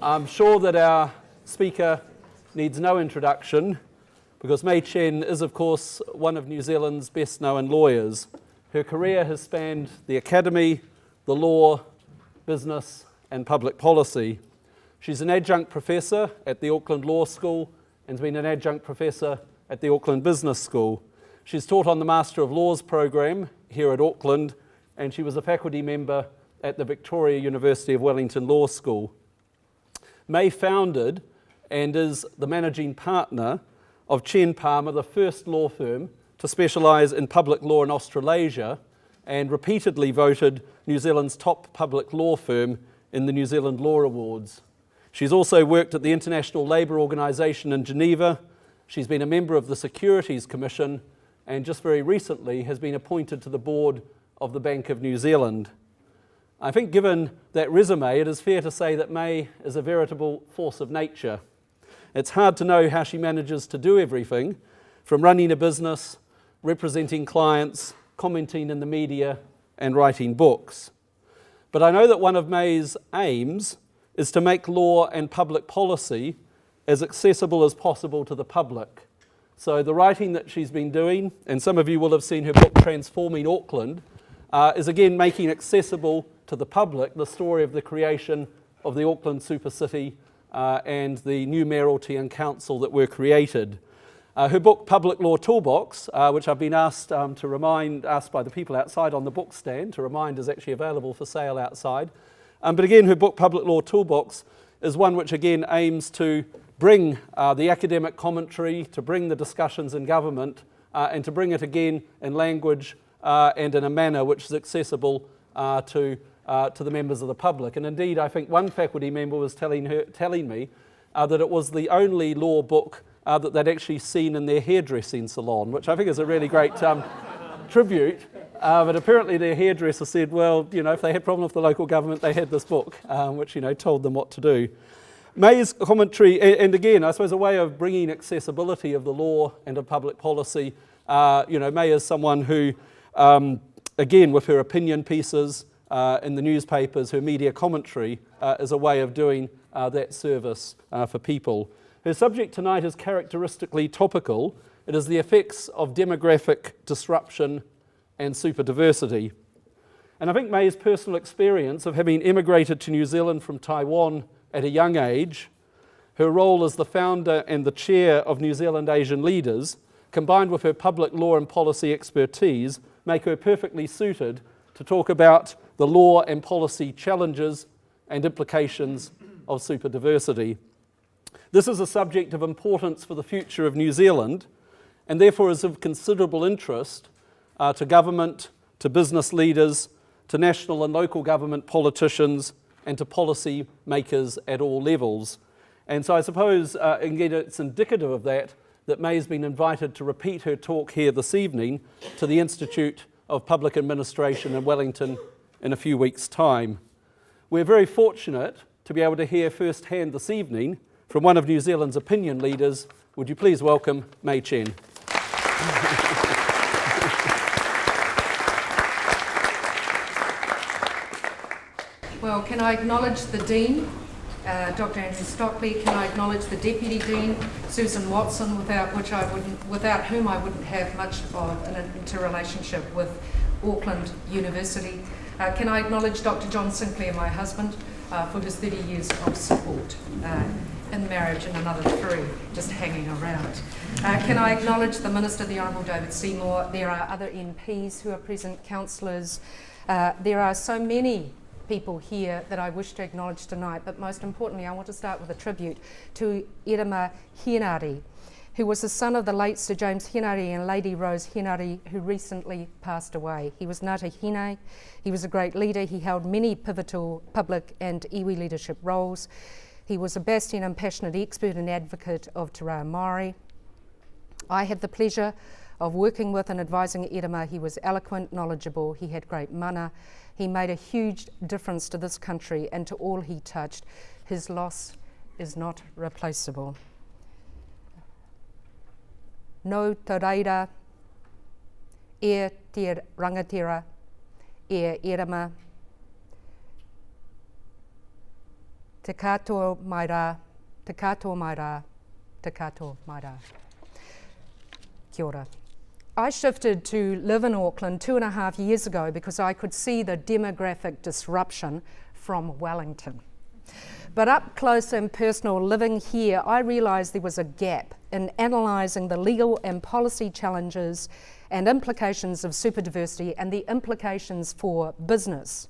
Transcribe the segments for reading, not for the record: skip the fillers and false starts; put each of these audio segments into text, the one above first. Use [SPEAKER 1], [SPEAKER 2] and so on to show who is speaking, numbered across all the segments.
[SPEAKER 1] I'm sure that our speaker needs no introduction because May Chen is, of course, one of New Zealand's best-known lawyers. Her career has spanned the academy, the law, business and public policy. She's an adjunct professor at the Auckland Law School and has been an adjunct professor at the Auckland Business School. She's taught on the Master of Laws program here at Auckland, and she was a faculty member at the Victoria University of Wellington Law School. May founded and is the managing partner of Chen Palmer, the first law firm to specialise in public law in Australasia, and repeatedly voted New Zealand's top public law firm in the New Zealand Law Awards. She's also worked at the International Labour Organisation in Geneva. She's been a member of the Securities Commission and just very recently has been appointed to the board of the Bank of New Zealand. I think given that resume, it is fair to say that May is a veritable force of nature. It's hard to know how she manages to do everything, from running a business, representing clients, commenting in the media, and writing books. But I know that one of May's aims is to make law and public policy as accessible as possible to the public. So the writing that she's been doing, and some of you will have seen her book Transforming Auckland, is again making accessible to the public the story of the creation of the Auckland Super City and the new mayoralty and council that were created. Her book Public Law Toolbox, which I've been asked by the people outside on the book stand to remind is actually available for sale outside. But again, her book Public Law Toolbox is one which again aims to bring the academic commentary, to bring the discussions in government, and to bring it again in language and in a manner which is accessible to the members of the public. And indeed, I think one faculty member was telling me that it was the only law book that they'd actually seen in their hairdressing salon, which I think is a really great tribute. But apparently their hairdresser said, well, if they had a problem with the local government, they had this book, which, told them what to do. May's commentary, and again, I suppose a way of bringing accessibility of the law and of public policy, May is someone who, again, with her opinion pieces in the newspapers, her media commentary is a way of doing that service for people. Her subject tonight is characteristically topical. It is the effects of demographic disruption and superdiversity. And I think May's personal experience of having immigrated to New Zealand from Taiwan at a young age, her role as the founder and the chair of New Zealand Asian Leaders, combined with her public law and policy expertise, make her perfectly suited to talk about the law and policy challenges and implications of superdiversity. This is a subject of importance for the future of New Zealand and therefore is of considerable interest to government, to business leaders, to national and local government politicians and to policy makers at all levels. And so I suppose, again, it's indicative of that May's been invited to repeat her talk here this evening to the Institute of Public Administration in Wellington in a few weeks' time. We're very fortunate to be able to hear firsthand this evening from one of New Zealand's opinion leaders. Would you please welcome May Chen?
[SPEAKER 2] Well, can I acknowledge the Dean, Dr. Andrew Stockley? Can I acknowledge the Deputy Dean, Susan Watson, without whom I wouldn't have much of an interrelationship with Auckland University? Can I acknowledge Dr. John Sinclair, my husband, for his 30 years of support in marriage and another 3 just hanging around. Can I acknowledge the Minister, the Honourable David Seymour? There are other MPs who are present, councillors. There are so many people here that I wish to acknowledge tonight, but most importantly I want to start with a tribute to Irema Henare, who was the son of the late Sir James Henare and Lady Rose Henare, who recently passed away. He was Ngāti Hine, he was a great leader, he held many pivotal public and iwi leadership roles. He was a bastion and passionate expert and advocate of Te Rā Māori. I had the pleasure of working with and advising Irema. He was eloquent, knowledgeable, he had great mana. He made a huge difference to this country and to all he touched. His loss is not replaceable. No te reira, e te rangatira, e Irema, Te katoa mai rā, te katoa mai rā, te katoa mai rā. Kia ora. I shifted to live in Auckland 2.5 years ago because I could see the demographic disruption from Wellington. But up close and personal living here, I realised there was a gap in analysing the legal and policy challenges and implications of superdiversity and the implications for business,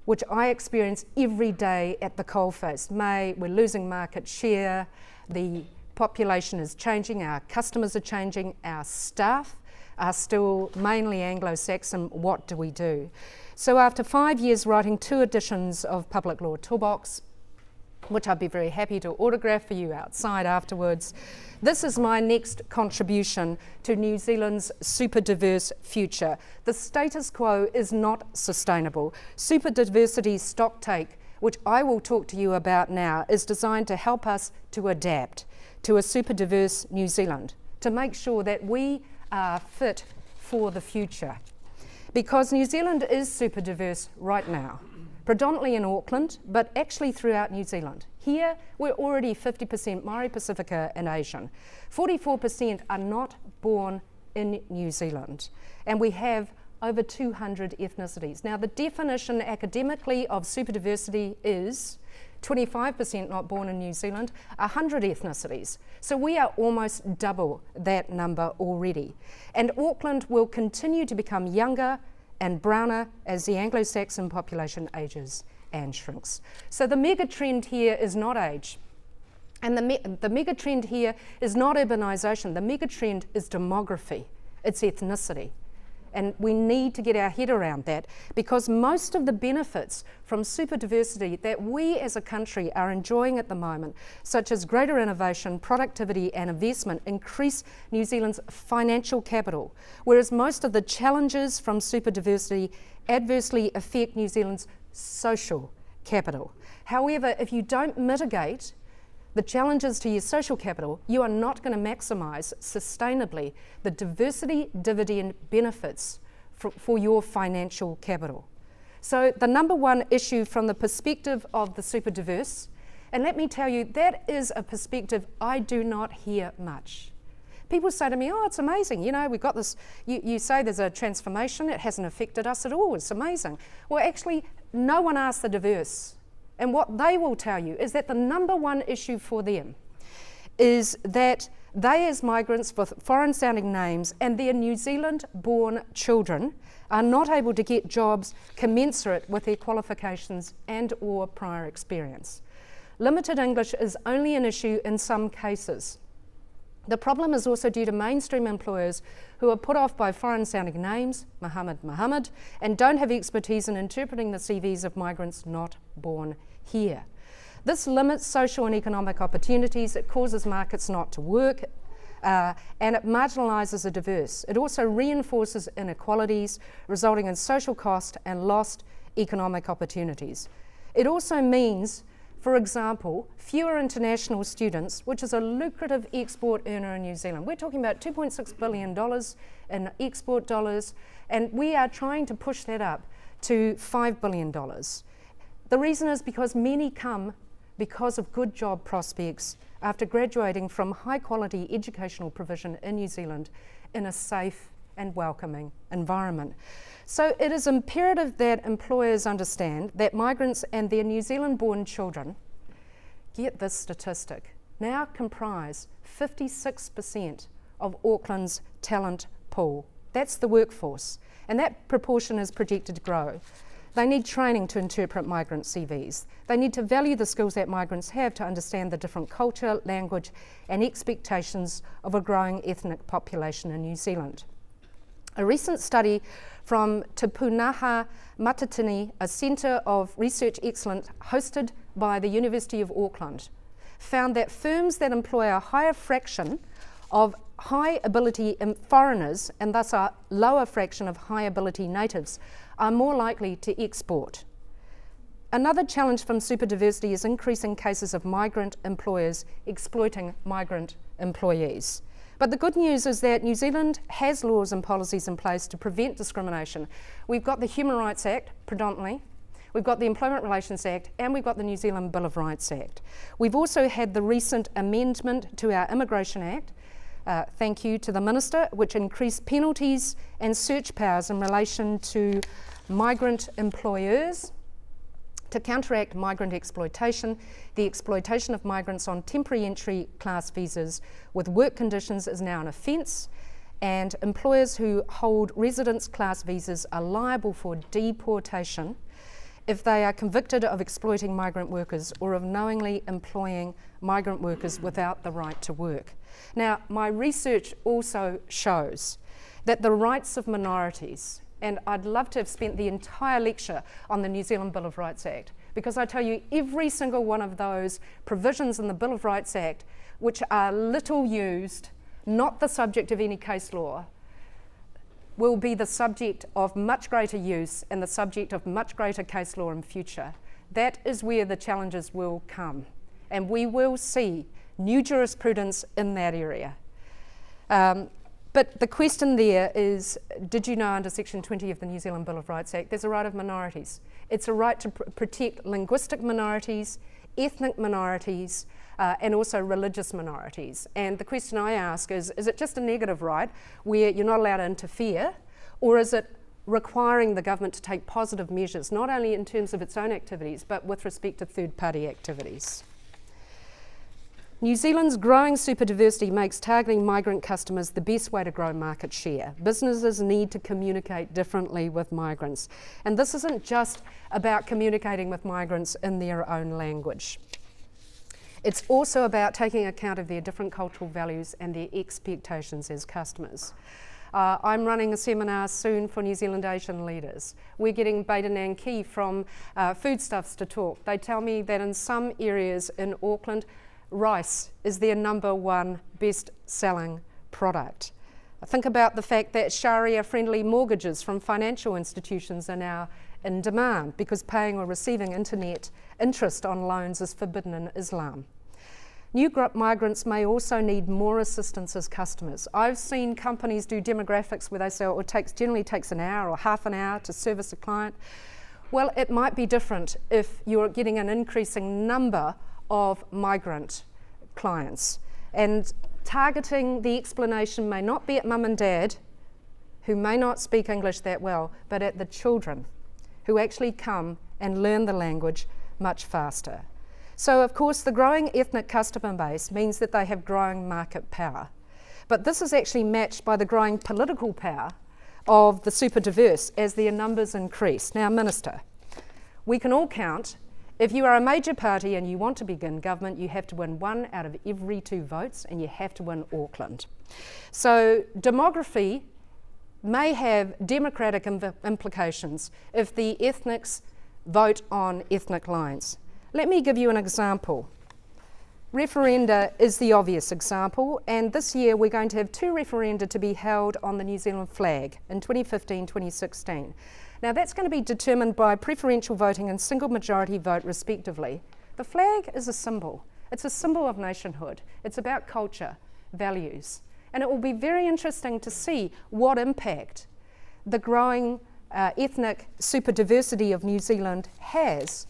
[SPEAKER 2] which I experience every day at the coalface. We're losing market share, the population is changing, our customers are changing, our staff are still mainly Anglo-Saxon. What do we do? So after 5 years writing 2 editions of Public Law Toolbox, which I'd be very happy to autograph for you outside afterwards, this is my next contribution to New Zealand's superdiverse future. The status quo is not sustainable. Superdiversity stocktake, which I will talk to you about now, is designed to help us to adapt to a superdiverse New Zealand, to make sure that we are fit for the future. Because New Zealand is superdiverse right now, predominantly in Auckland, but actually throughout New Zealand. Here, we're already 50% Maori Pacifica and Asian. 44% are not born in New Zealand. And we have over 200 ethnicities. Now, the definition academically of superdiversity is 25% not born in New Zealand, 100 ethnicities. So we are almost double that number already. And Auckland will continue to become younger and browner as the Anglo-Saxon population ages and shrinks. So the mega trend here is not age. And the mega trend here is not urbanisation. The mega trend is demography. It's ethnicity. And we need to get our head around that, because most of the benefits from superdiversity that we as a country are enjoying at the moment, such as greater innovation, productivity and investment, increase New Zealand's financial capital, whereas most of the challenges from superdiversity adversely affect New Zealand's social capital. However, if you don't mitigate the challenges to your social capital, you are not going to maximise sustainably the diversity dividend benefits for your financial capital. So the number one issue from the perspective of the superdiverse, and let me tell you, that is a perspective I do not hear much. People say to me, oh, it's amazing, you know, we've got this, you say there's a transformation, it hasn't affected us at all, it's amazing. Well, actually, no one asks the diverse. And what they will tell you is that the number one issue for them is that they, as migrants with foreign-sounding names and their New Zealand-born children, are not able to get jobs commensurate with their qualifications and/or prior experience. Limited English is only an issue in some cases. The problem is also due to mainstream employers who are put off by foreign-sounding names, Muhammad, and don't have expertise in interpreting the CVs of migrants not born here. This limits social and economic opportunities, it causes markets not to work, and it marginalises the diverse. It also reinforces inequalities, resulting in social cost and lost economic opportunities. It also means, for example, fewer international students, which is a lucrative export earner in New Zealand. We're talking about $2.6 billion in export dollars, and we are trying to push that up to $5 billion. The reason is because many come because of good job prospects after graduating from high quality educational provision in New Zealand in a safe and welcoming environment. So it is imperative that employers understand that migrants and their New Zealand-born children, get this statistic, now comprise 56% of Auckland's talent pool. That's the workforce, and that proportion is projected to grow. They need training to interpret migrant CVs. They need to value the skills that migrants have to understand the different culture, language, and expectations of a growing ethnic population in New Zealand. A recent study from Te Pūnaha Matatini, a centre of research excellence hosted by the University of Auckland, found that firms that employ a higher fraction of high ability foreigners and thus a lower fraction of high ability natives are more likely to export. Another challenge from superdiversity is increasing cases of migrant employers exploiting migrant employees. But the good news is that New Zealand has laws and policies in place to prevent discrimination. We've got the Human Rights Act, predominantly. we've got the Employment Relations Act, and we've got the New Zealand Bill of Rights Act. We've also had the recent amendment to our Immigration Act, thank you to the Minister, which increased penalties and search powers in relation to migrant employers to counteract migrant exploitation. The exploitation of migrants on temporary entry class visas with work conditions is now an offence, and employers who hold residence class visas are liable for deportation if they are convicted of exploiting migrant workers or of knowingly employing migrant workers without the right to work. Now, my research also shows that the rights of minorities, and I'd love to have spent the entire lecture on the New Zealand Bill of Rights Act, because I tell you, every single one of those provisions in the Bill of Rights Act, which are little used, not the subject of any case law, will be the subject of much greater use and the subject of much greater case law in future. That is where the challenges will come, and we will see new jurisprudence in that area. But the question there is, did you know under Section 20 of the New Zealand Bill of Rights Act, there's a right of minorities. It's a right to protect linguistic minorities, ethnic minorities, and also religious minorities. And the question I ask is it just a negative right where you're not allowed to interfere, or is it requiring the government to take positive measures, not only in terms of its own activities, but with respect to third-party activities? New Zealand's growing superdiversity makes targeting migrant customers the best way to grow market share. Businesses need to communicate differently with migrants. And this isn't just about communicating with migrants in their own language. It's also about taking account of their different cultural values and their expectations as customers. I'm running a seminar soon for New Zealand Asian leaders. We're getting Beta Nanki from Foodstuffs to talk. They tell me that in some areas in Auckland, rice is their #1 best-selling product. Think about the fact that Sharia-friendly mortgages from financial institutions are now in demand because paying or receiving internet interest on loans is forbidden in Islam. New migrants may also need more assistance as customers. I've seen companies do demographics where they say it generally takes an hour or half an hour to service a client. Well, it might be different if you're getting an increasing number of migrant clients. And targeting the explanation may not be at mum and dad, who may not speak English that well, but at the children who actually come and learn the language much faster. So, of course, the growing ethnic customer base means that they have growing market power. But this is actually matched by the growing political power of the superdiverse as their numbers increase. Now, Minister, we can all count. If you are a major party and you want to begin government, you have to win 1 out of every 2 votes, and you have to win Auckland. So demography may have democratic implications if the ethnics vote on ethnic lines. Let me give you an example. Referenda is the obvious example, and this year we're going to have 2 referenda to be held on the New Zealand flag in 2015, 2016. Now that's going to be determined by preferential voting and single majority vote respectively. The flag is a symbol. It's a symbol of nationhood. It's about culture, values. And it will be very interesting to see what impact the growing ethnic superdiversity of New Zealand has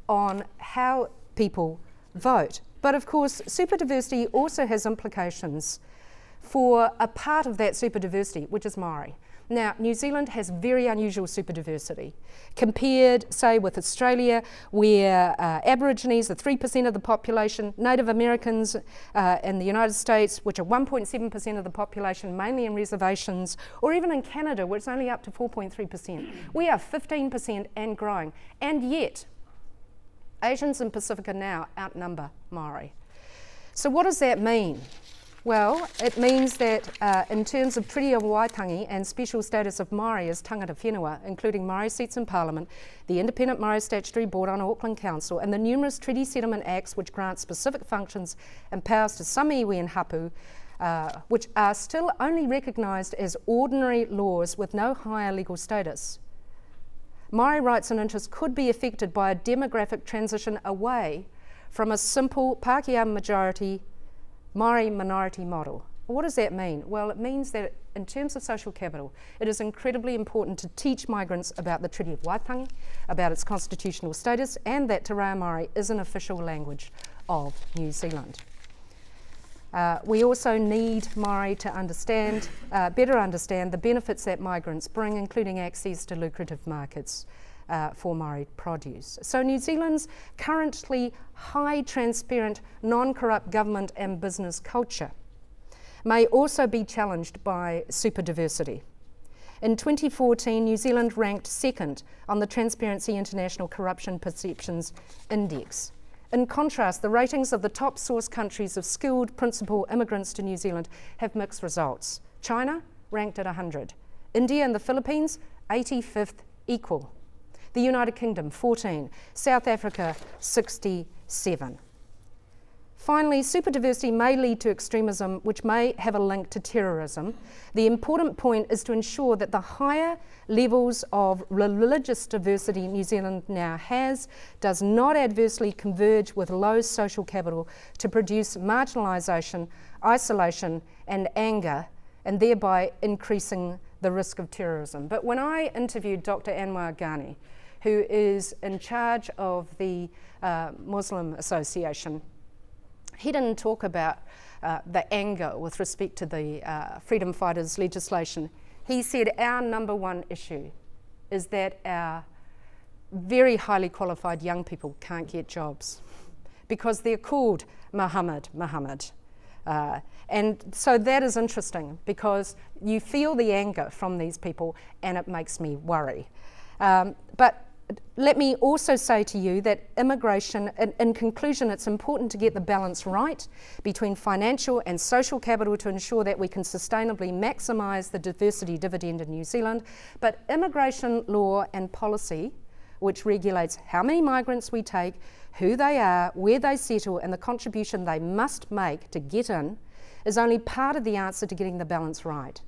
[SPEAKER 2] on how people vote. But of course, superdiversity also has implications for a part of that superdiversity, which is Maori. Now, New Zealand has very unusual superdiversity compared, say, with Australia, where Aborigines are 3% of the population, Native Americans in the United States, which are 1.7% of the population, mainly in reservations, or even in Canada, where it's only up to 4.3%. We are 15% and growing, and yet Asians in Pacifica now outnumber Maori. So what does that mean? Well, it means that in terms of Treaty of Waitangi and special status of Maori as tangata whenua, including Maori seats in Parliament, the Independent Maori Statutory Board on Auckland Council, and the numerous treaty settlement acts which grant specific functions and powers to some iwi and hapu, which are still only recognised as ordinary laws with no higher legal status, Maori rights and interests could be affected by a demographic transition away from a simple Pākehā majority Maori minority model. What does that mean? Well, it means that in terms of social capital, it is incredibly important to teach migrants about the Treaty of Waitangi, about its constitutional status, and that Te Reo Māori is an official language of New Zealand. We also need Māori to understand, better understand the benefits that migrants bring, including access to lucrative markets for Māori produce. So New Zealand's currently high, transparent, non-corrupt government and business culture may also be challenged by superdiversity. In 2014, New Zealand ranked second on the Transparency International Corruption Perceptions Index. In contrast, the ratings of the top source countries of skilled principal immigrants to New Zealand have mixed results. China ranked at 100. India and the Philippines, 85th equal. The United Kingdom, 14. South Africa, 67. Finally, superdiversity may lead to extremism, which may have a link to terrorism. The important point is to ensure that the higher levels of religious diversity New Zealand now has does not adversely converge with low social capital to produce marginalisation, isolation and anger, and thereby increasing the risk of terrorism. But when I interviewed Dr. Anwar Ghani, who is in charge of the Muslim Association, he didn't talk about the anger with respect to the freedom fighters legislation. He said our number one issue is that our very highly qualified young people can't get jobs because they're called Muhammad. And so that is interesting because you feel the anger from these people and it makes me worry. But let me also say to you that immigration, in conclusion, it's important to get the balance right between financial and social capital to ensure that we can sustainably maximise the diversity dividend in New Zealand. But immigration law and policy, which regulates how many migrants we take, who they are, where they settle, and the contribution they must make to get in, is only part of the answer to getting the balance right.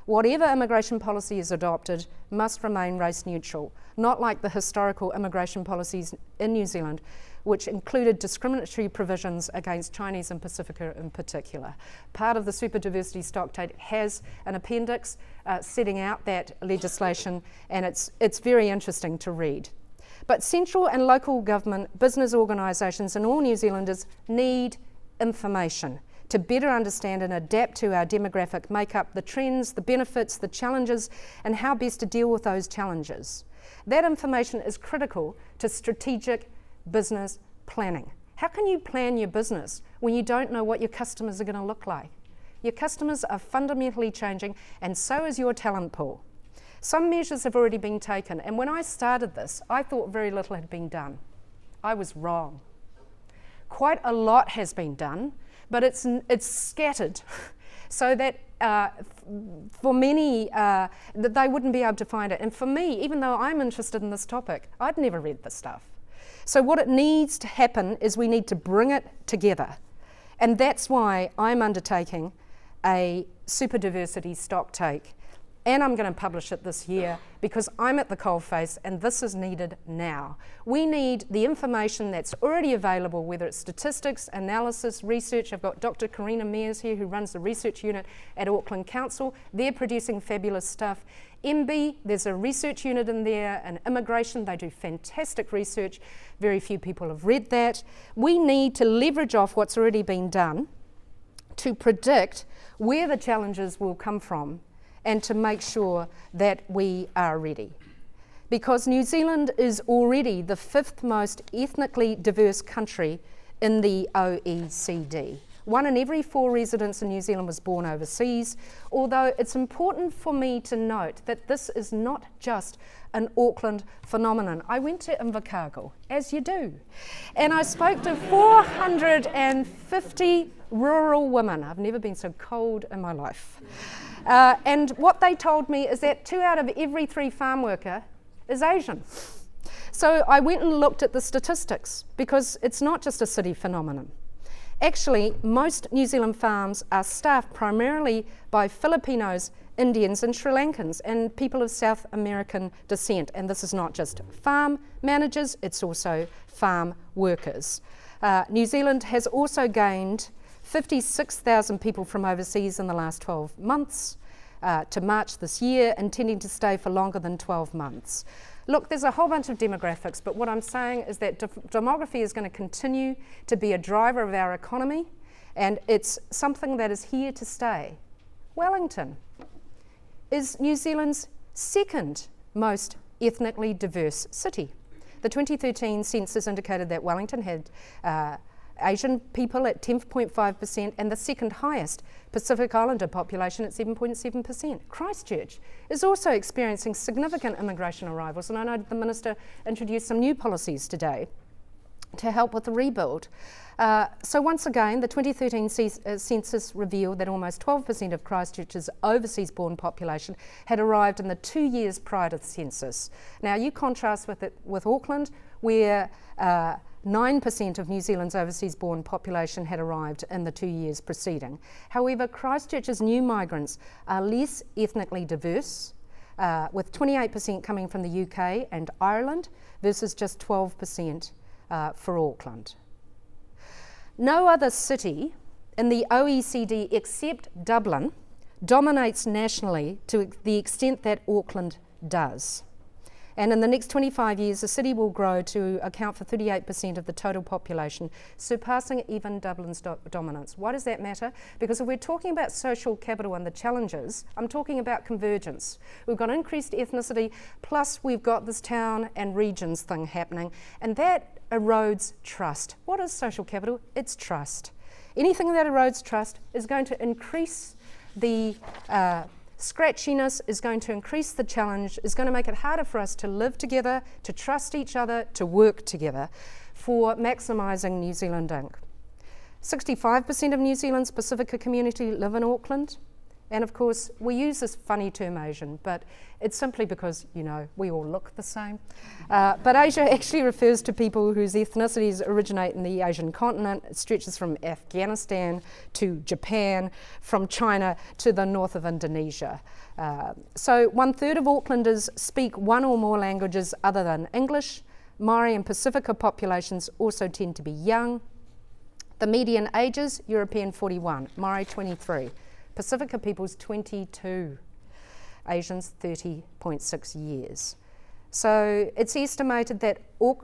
[SPEAKER 2] Whatever immigration policy is adopted must remain race neutral, not like the historical immigration policies in New Zealand, which included discriminatory provisions against Chinese and Pacifica in particular. Part of the Superdiversity Stocktake has an appendix setting out that legislation, and it's very interesting to read. But central and local government, business organisations and all New Zealanders need information to better understand and adapt to our demographic makeup, the trends, the benefits, the challenges, and how best to deal with those challenges. That information is critical to strategic business planning. How can you plan your business when you don't know what your customers are going to look like? Your customers are fundamentally changing, and so is your talent pool. Some measures have already been taken, and when I started this, I thought very little had been done. I was wrong. Quite a lot has been done, but it's scattered so that for many, that they wouldn't be able to find it. And for me, even though I'm interested in this topic, I'd never read this stuff. So what it needs to happen is we need to bring it together. And that's why I'm undertaking a Superdiversity Stocktake. And I'm going to publish it this year because I'm at the coalface and this is needed now. We need the information that's already available, whether it's statistics, analysis, research. I've got Dr. Karina Mears here who runs the research unit at Auckland Council. They're producing fabulous stuff. MB, there's a research unit in there, and immigration, they do fantastic research. Very few people have read that. We need to leverage off what's already been done to predict where the challenges will come from and to make sure that we are ready. Because New Zealand is already the 5th most ethnically diverse country in the OECD. 1 in every 4 residents in New Zealand was born overseas, although it's important for me to note that this is not just an Auckland phenomenon. I went to Invercargill, as you do, and I spoke to 450 rural women. I've never been so cold in my life. And what they told me is that 2 out of every 3 farm worker is Asian. So I went and looked at the statistics because it's not just a city phenomenon. Actually, most New Zealand farms are staffed primarily by Filipinos, Indians and Sri Lankans and people of South American descent. And this is not just farm managers, it's also farm workers. New Zealand has also gained 56,000 people from overseas in the last 12 months to March this year, intending to stay for longer than 12 months. Look, there's a whole bunch of demographics, but what I'm saying is that demography is going to continue to be a driver of our economy, and it's something that is here to stay. Wellington is New Zealand's second most ethnically diverse city. The 2013 census indicated that Wellington had Asian people at 10.5% and the second highest Pacific Islander population at 7.7%. Christchurch is also experiencing significant immigration arrivals, and I know the Minister introduced some new policies today to help with the rebuild. So once again, the 2013 census revealed that almost 12% of Christchurch's overseas-born population had arrived in the 2 years prior to the census. Now you contrast with Auckland, where 9% of New Zealand's overseas-born population had arrived in the 2 years preceding. However, Christchurch's new migrants are less ethnically diverse, with 28% coming from the UK and Ireland versus just 12% for Auckland. No other city in the OECD except Dublin dominates nationally to the extent that Auckland does. And in the next 25 years, the city will grow to account for 38% of the total population, surpassing even Dublin's dominance. Why does that matter? Because if we're talking about social capital and the challenges, I'm talking about convergence. We've got increased ethnicity, plus we've got this town and regions thing happening, and that erodes trust. What is social capital? It's trust. Anything that erodes trust is going to increase the scratchiness, is going to increase the challenge, is going to make it harder for us to live together, to trust each other, to work together for maximising New Zealand Inc. 65% of New Zealand's Pacifica community live in Auckland. And of course, we use this funny term Asian, but it's simply because, you know, we all look the same. But Asia actually refers to people whose ethnicities originate in the Asian continent. It stretches from Afghanistan to Japan, from China to the north of Indonesia. So 1/3 of Aucklanders speak one or more languages other than English. Maori and Pacifica populations also tend to be young. The median ages, European 41, Maori 23. Pacifica peoples 22, Asians 30.6 years. So it's estimated that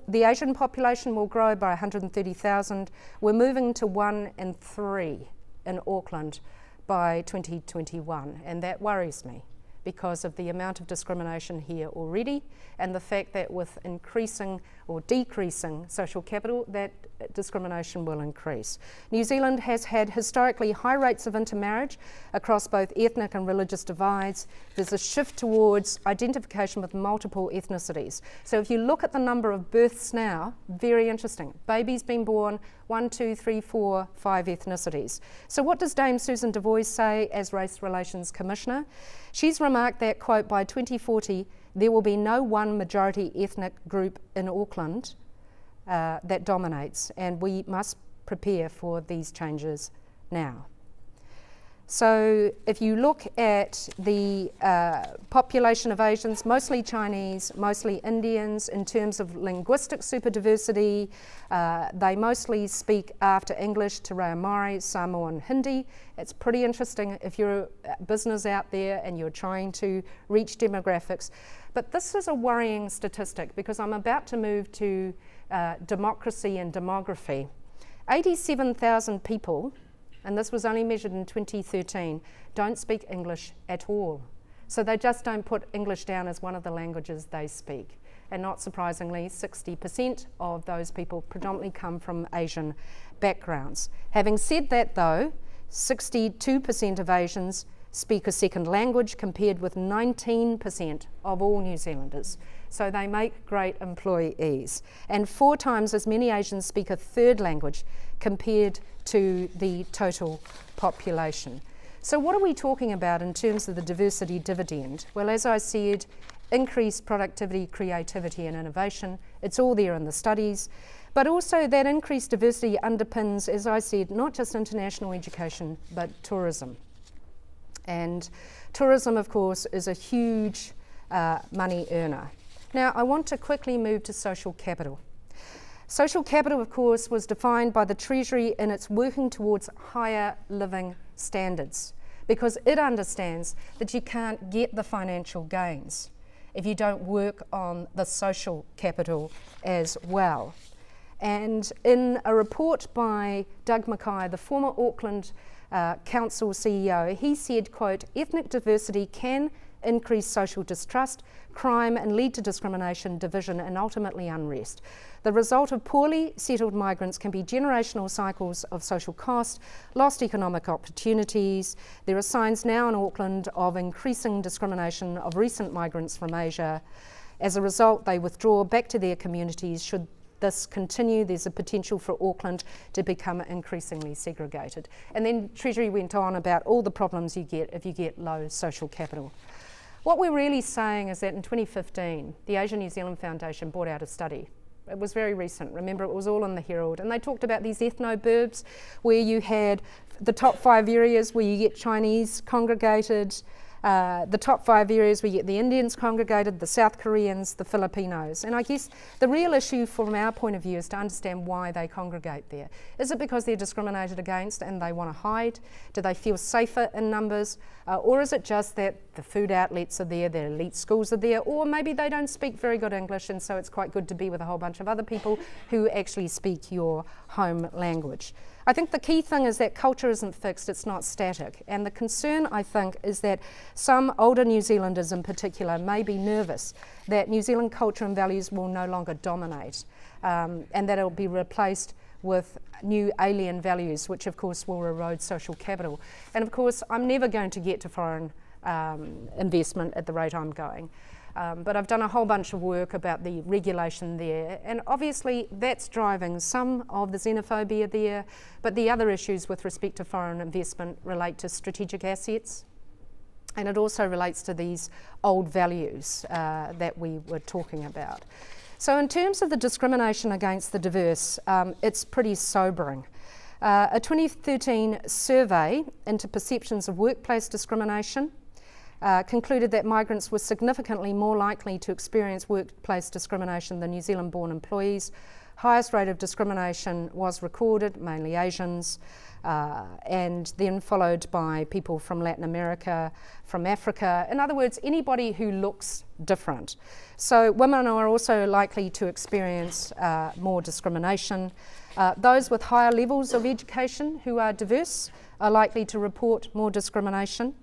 [SPEAKER 2] the Asian population will grow by 130,000. We're moving to 1 in 3 in Auckland by 2021, and that worries me because of the amount of discrimination here already, and the fact that with increasing or decreasing social capital, that discrimination will increase. New Zealand has had historically high rates of intermarriage across both ethnic and religious divides. There's a shift towards identification with multiple ethnicities. So if you look at the number of births now, very interesting. Babies being born, 1, 2, 3, 4, 5 ethnicities. So what does Dame Susan Devoise say as Race Relations Commissioner? She's remarked that, quote, by 2040, there will be no one majority ethnic group in Auckland that dominates, and we must prepare for these changes now. So if you look at the population of Asians, mostly Chinese, mostly Indians, in terms of linguistic superdiversity, they mostly speak after English Te Reo Māori, Samoan, Hindi. It's pretty interesting if you're a business out there and you're trying to reach demographics. But this is a worrying statistic because I'm about to move to democracy and demography. 87,000 people, and this was only measured in 2013, don't speak English at all. So they just don't put English down as one of the languages they speak. And not surprisingly, 60% of those people predominantly come from Asian backgrounds. Having said that though, 62% of Asians speak a second language compared with 19% of all New Zealanders. So they make great employees. And 4 times as many Asians speak a third language compared to the total population. So what are we talking about in terms of the diversity dividend? Well, as I said, increased productivity, creativity and innovation. It's all there in the studies. But also that increased diversity underpins, as I said, not just international education, but tourism. And tourism, of course, is a huge money earner. Now, I want to quickly move to social capital.
[SPEAKER 3] Social capital, of course, was defined by the Treasury in its working towards higher living standards, because it understands that you can't get the financial gains if you don't work on the social capital as well. And in a report by Doug Mackay, the former Auckland Council CEO, he said, quote, "Ethnic diversity can increase social distrust, crime, and lead to discrimination, division, and ultimately unrest. The result of poorly settled migrants can be generational cycles of social cost, lost economic opportunities. There are signs now in Auckland of increasing discrimination of recent migrants from Asia. As a result, they withdraw back to their communities. Should this continue, there's a potential for Auckland to become increasingly segregated." And then Treasury went on about all the problems you get if you get low social capital. What we're really saying is that in 2015, the Asia New Zealand Foundation brought out a study. It was very recent. Remember, it was all in the Herald. And they talked about these ethno-burbs where you had the top 5 areas where you get Chinese congregated, the top 5 areas where you get the Indians congregated, the South Koreans, the Filipinos. And I guess the real issue from our point of view is to understand why they congregate there. Is it because they're discriminated against and they want to hide? Do they feel safer in numbers? Or is it just that the food outlets are there, the elite schools are there, or maybe they don't speak very good English and so it's quite good to be with a whole bunch of other people who actually speak your home language? I think the key thing is that culture isn't fixed, it's not static. And the concern, I think, is that some older New Zealanders in particular may be nervous that New Zealand culture and values will no longer dominate and that it will be replaced with new alien values, which of course will erode social capital. And of course, I'm never going to get to foreign investment at the rate I'm going. But I've done a whole bunch of work about the regulation there, and obviously that's driving some of the xenophobia there, but the other issues with respect to foreign investment relate to strategic assets, and it also relates to these old values that we were talking about. So in terms of the discrimination against the diverse, it's pretty sobering. A 2013 survey into perceptions of workplace discrimination concluded that migrants were significantly more likely to experience workplace discrimination than New Zealand-born employees. Highest rate of discrimination was recorded, mainly Asians, and then followed by people from Latin America, from Africa. In other words, anybody who looks different. So women are also likely to experience more discrimination. Those with higher levels of education who are diverse are likely to report more discrimination.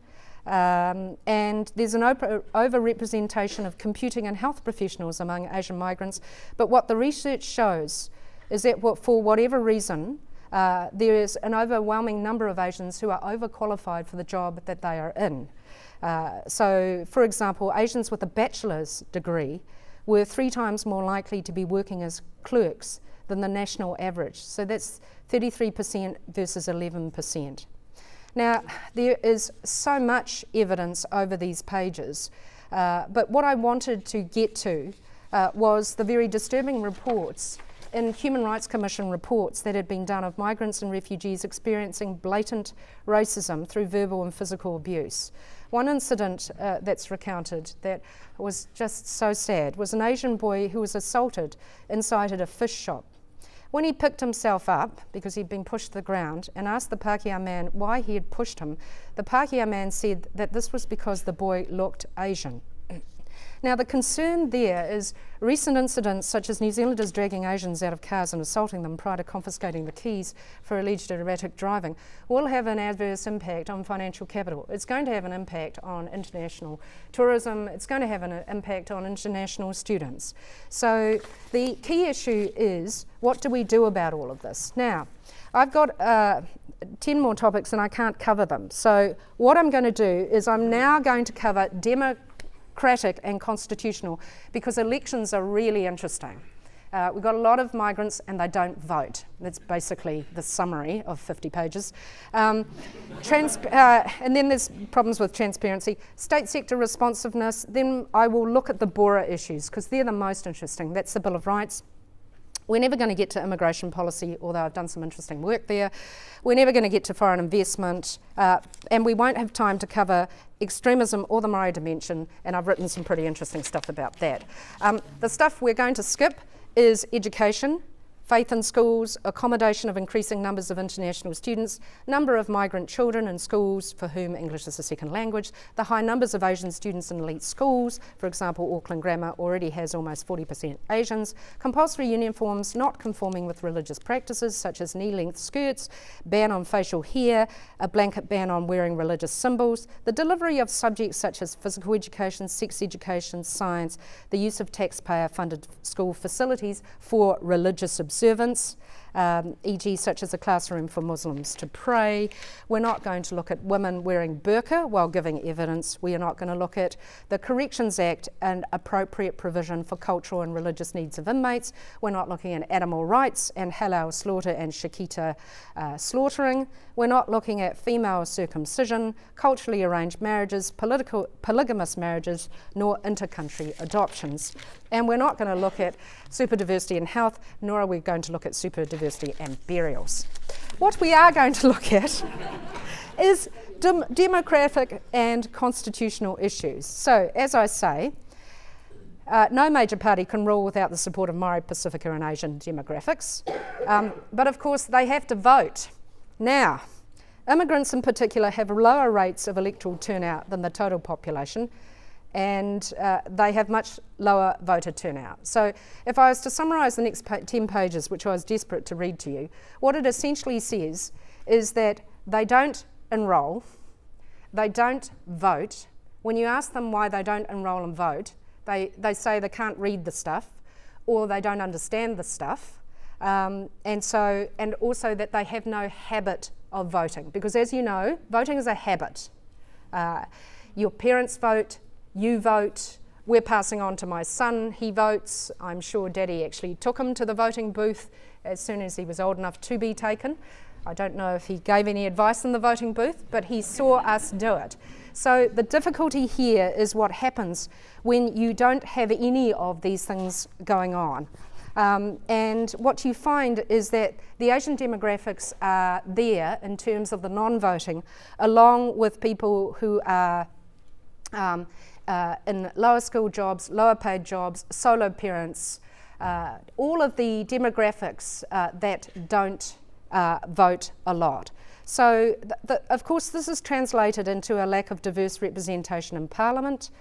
[SPEAKER 3] And there's an overrepresentation of computing and health professionals among Asian migrants. But what the research shows is that for whatever reason, there is an overwhelming number of Asians who are overqualified for the job that they are in. So, for example, Asians with a bachelor's degree were 3 times more likely to be working as clerks than the national average. So that's 33% versus 11%. Now, there is so much evidence over these pages, but what I wanted to get to was the very disturbing reports in Human Rights Commission reports that had been done of migrants and refugees experiencing blatant racism through verbal and physical abuse. One incident that's recounted that was just so sad was an Asian boy who was assaulted inside a fish shop. When he picked himself up, because he'd been pushed to the ground, and asked the Pākehā man why he had pushed him, the Pākehā man said that this was because the boy looked Asian. Now, the concern there is recent incidents such as New Zealanders dragging Asians out of cars and assaulting them prior to confiscating the keys for alleged erratic driving will have an adverse impact on financial capital. It's going to have an impact on international tourism. It's going to have an impact on international students. So the key issue is, what do we do about all of this? Now, I've got 10 more topics and I can't cover them. So what I'm going to do is I'm now going to cover democratic and constitutional, because elections are really interesting. We've got a lot of migrants and they don't vote. That's basically the summary of 50 pages. And then there's problems with transparency. State sector responsiveness, then I will look at the Bora issues because they're the most interesting. That's the Bill of Rights. We're never going to get to immigration policy, although I've done some interesting work there. We're never going to get to foreign investment, and we won't have time to cover extremism or the Maori dimension, and I've written some pretty interesting stuff about that. The stuff we're going to skip is education, faith in schools, accommodation of increasing numbers of international students, number of migrant children in schools for whom English is a second language, the high numbers of Asian students in elite schools, for example, Auckland Grammar already has almost 40% Asians, compulsory uniforms not conforming with religious practices such as knee-length skirts, ban on facial hair, a blanket ban on wearing religious symbols, the delivery of subjects such as physical education, sex education, science, the use of taxpayer-funded school facilities for religious observance, e.g. such as a classroom for Muslims to pray. We're not going to look at women wearing burqa while giving evidence. We are not going to look at the Corrections Act and appropriate provision for cultural and religious needs of inmates. We're not looking at animal rights and halal slaughter and shakita slaughtering. We're not looking at female circumcision, culturally arranged marriages, polygamous marriages, nor inter-country adoptions. And we're not going to look at superdiversity in health, nor are we going to look at superdiversity and burials. What we are going to look at is demographic and constitutional issues. So, as I say, no major party can rule without the support of Maori, Pacifica and Asian demographics. But of course, they have to vote. Now, immigrants in particular have lower rates of electoral turnout than the total population, and they have much lower voter turnout. So if I was to summarise the next 10 pages, which I was desperate to read to you, what it essentially says is that they don't enrol, they don't vote. When you ask them why they don't enrol and vote, they say they can't read the stuff, or they don't understand the stuff, and also that they have no habit of voting. Because as you know, voting is a habit. Your parents vote, you vote, we're passing on to my son, he votes. I'm sure Daddy actually took him to the voting booth as soon as he was old enough to be taken. I don't know if he gave any advice in the voting booth, but he saw us do it. So the difficulty here is what happens when you don't have any of these things going on. And what you find is that the Asian demographics are there in terms of the non-voting, along with people who are in lower skill jobs, lower paid jobs, solo parents, all of the demographics that don't vote a lot. So, of course, this is translated into a lack of diverse representation in Parliament.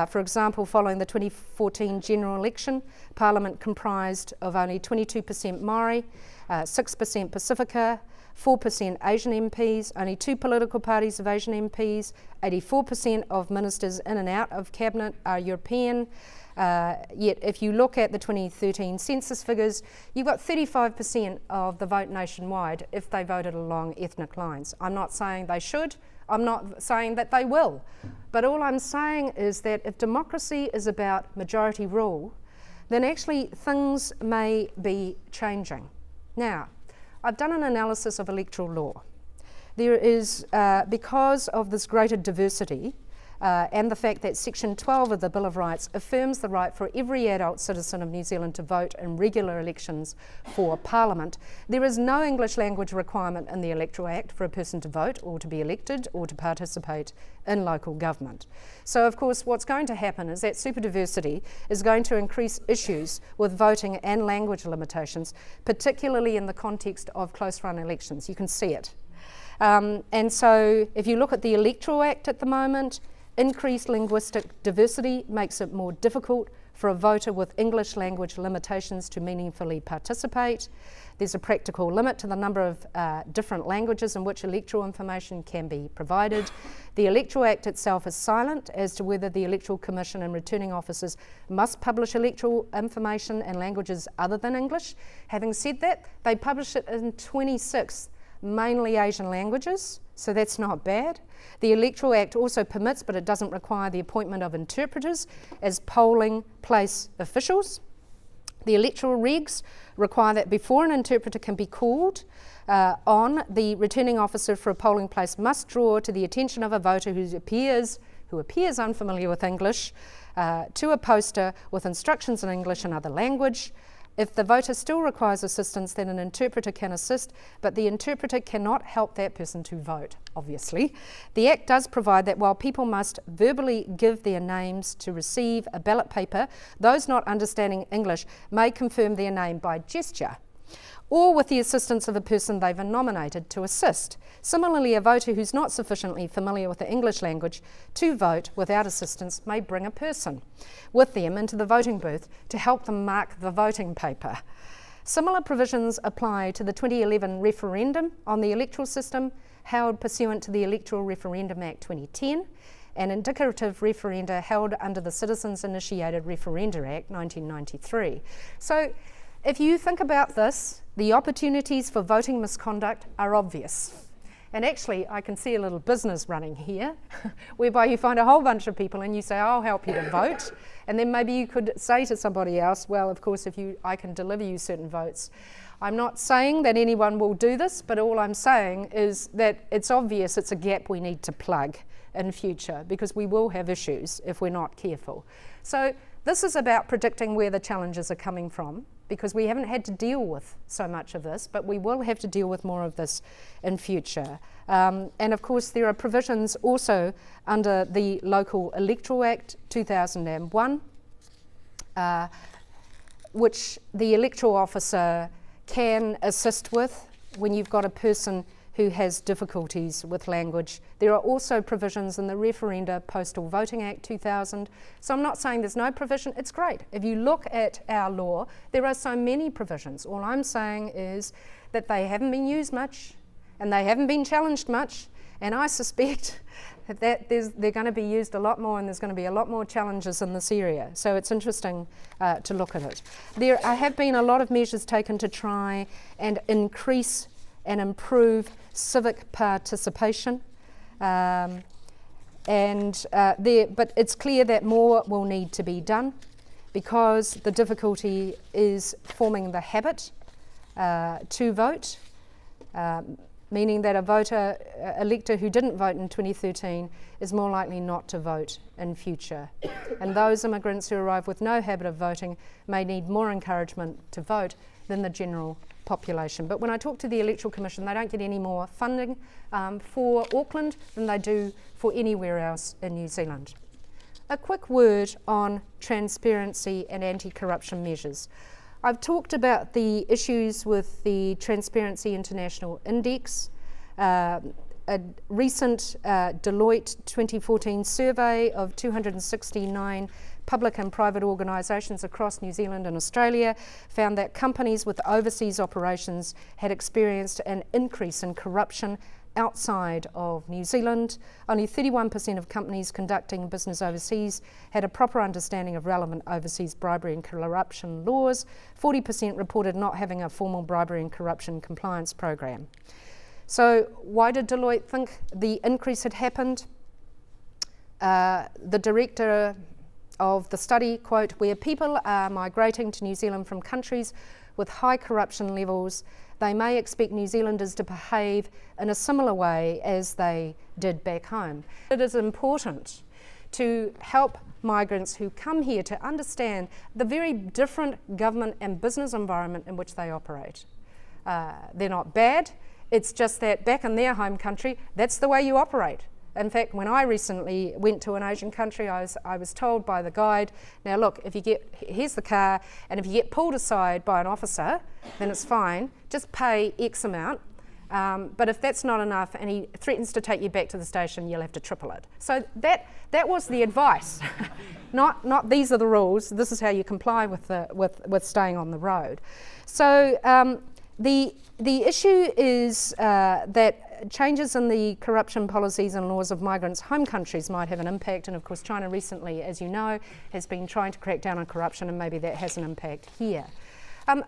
[SPEAKER 3] For example, following the 2014 general election, Parliament comprised of only 22% Maori, 6% Pacifica, 4% Asian MPs, only 2 political parties of Asian MPs, 84% of ministers in and out of cabinet are European. Yet if you look at the 2013 census figures, you've got 35% of the vote nationwide if they voted along ethnic lines. I'm not saying they should, I'm not saying that they will, but all I'm saying is that if democracy is about majority rule, then actually things may be changing. Now, I've done an analysis of electoral law. There is, because of this greater diversity and the fact that Section 12 of the Bill of Rights affirms the right for every adult citizen of New Zealand to vote in regular elections for Parliament, there is no English language requirement in the Electoral Act for a person to vote or to be elected or to participate in local government. So of course what's going to happen is that superdiversity is going to increase issues with voting and language limitations, particularly in the context of close-run elections. You can see it. And so if you look at the Electoral Act at the moment, increased linguistic diversity makes it more difficult for a voter with English language limitations to meaningfully participate. There's a practical limit to the number of different languages in which electoral information can be provided. The Electoral Act itself is silent as to whether the Electoral Commission and returning officers must publish electoral information in languages other than English. Having said that, they publish it in 26 mainly Asian languages, so that's not bad. The Electoral Act also permits, but it doesn't require, the appointment of interpreters as polling place officials. The electoral regs require that before an interpreter can be called on, the returning officer for a polling place must draw to the attention of a voter who appears unfamiliar with English to a poster with instructions in English and other language. If the voter still requires assistance, then an interpreter can assist, but the interpreter cannot help that person to vote, obviously. The Act does provide that while people must verbally give their names to receive a ballot paper, those not understanding English may confirm their name by gesture. or with the assistance of a person they've nominated to assist. Similarly, a voter who's not sufficiently familiar with the English language to vote without assistance may bring a person with them into the voting booth to help them mark the voting paper. Similar provisions apply to the 2011 referendum on the electoral system held pursuant to the Electoral Referendum Act 2010 and indicative referenda held under the Citizens Initiated Referenda Act 1993. So if you think about this, the opportunities for voting misconduct are obvious. And actually, I can see a little business running here, whereby you find a whole bunch of people and you say, I'll help you to vote. And then maybe you could say to somebody else, well, of course, I can deliver you certain votes. I'm not saying that anyone will do this, but all I'm saying is that it's obvious it's a gap we need to plug in future, because we will have issues if we're not careful. So this is about predicting where the challenges are coming from, because we haven't had to deal with so much of this, but we will have to deal with more of this in future. And of course, there are provisions also under the Local Electoral Act 2001, which the electoral officer can assist with when you've got a person who has difficulties with language. There are also provisions in the Referenda Postal Voting Act 2000. So I'm not saying there's no provision, it's great. If you look at our law, there are so many provisions. All I'm saying is that they haven't been used much and they haven't been challenged much, and I suspect that they're going to be used a lot more, and there's going to be a lot more challenges in this area. So it's interesting to look at it. There have been a lot of measures taken to try and increase and improve civic participation, but it's clear that more will need to be done, because the difficulty is forming the habit to vote, meaning that a elector who didn't vote in 2013 is more likely not to vote in future. And those immigrants who arrive with no habit of voting may need more encouragement to vote than the general population. But when I talk to the Electoral Commission, they don't get any more funding for Auckland than they do for anywhere else in New Zealand. A quick word on transparency and anti-corruption measures. I've talked about the issues with the Transparency International Index. A recent Deloitte 2014 survey of 269 public and private organisations across New Zealand and Australia found that companies with overseas operations had experienced an increase in corruption outside of New Zealand. Only 31% of companies conducting business overseas had a proper understanding of relevant overseas bribery and corruption laws. 40% reported not having a formal bribery and corruption compliance program. So why did Deloitte think the increase had happened? The director of the study, quote, "Where people are migrating to New Zealand from countries with high corruption levels, they may expect New Zealanders to behave in a similar way as they did back home." It is important to help migrants who come here to understand the very different government and business environment in which they operate. They're not bad, it's just that back in their home country, that's the way you operate. In fact, when I recently went to an Asian country, I was told by the guide, now look, here's the car, and if you get pulled aside by an officer, then it's fine, just pay X amount, but if that's not enough and he threatens to take you back to the station, you'll have to triple it. So that was the advice, not these are the rules, this is how you comply with staying on the road. So the issue is that changes in the corruption policies and laws of migrants' home countries might have an impact, and of course China recently, as you know, has been trying to crack down on corruption, and maybe that has an impact here.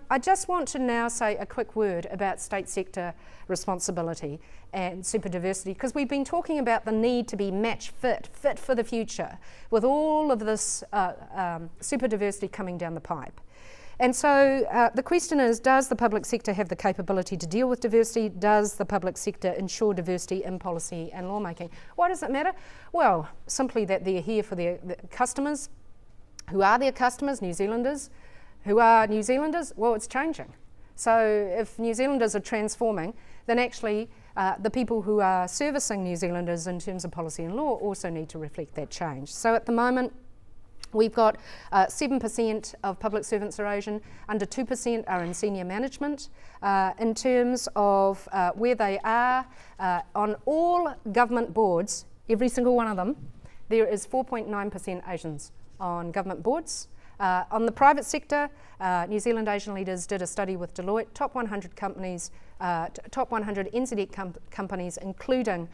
[SPEAKER 3] I just want to now say a quick word about state sector responsibility and superdiversity, because we've been talking about the need to be match fit for the future with all of this superdiversity coming down the pipe. And so the question is, does the public sector have the capability to deal with diversity? Does the public sector ensure diversity in policy and lawmaking? Why does it matter? Well, simply that they're here for their customers. Who are their customers? New Zealanders. Who are New Zealanders? Well, it's changing. So if New Zealanders are transforming, then actually the people who are servicing New Zealanders in terms of policy and law also need to reflect that change. So at the moment, We've got 7% of public servants are Asian, under 2% are in senior management. In terms of where they are, on all government boards, every single one of them, there is 4.9% Asians on government boards. On the private sector, New Zealand Asian Leaders did a study with Deloitte, top 100 companies, top 100 NZX companies, including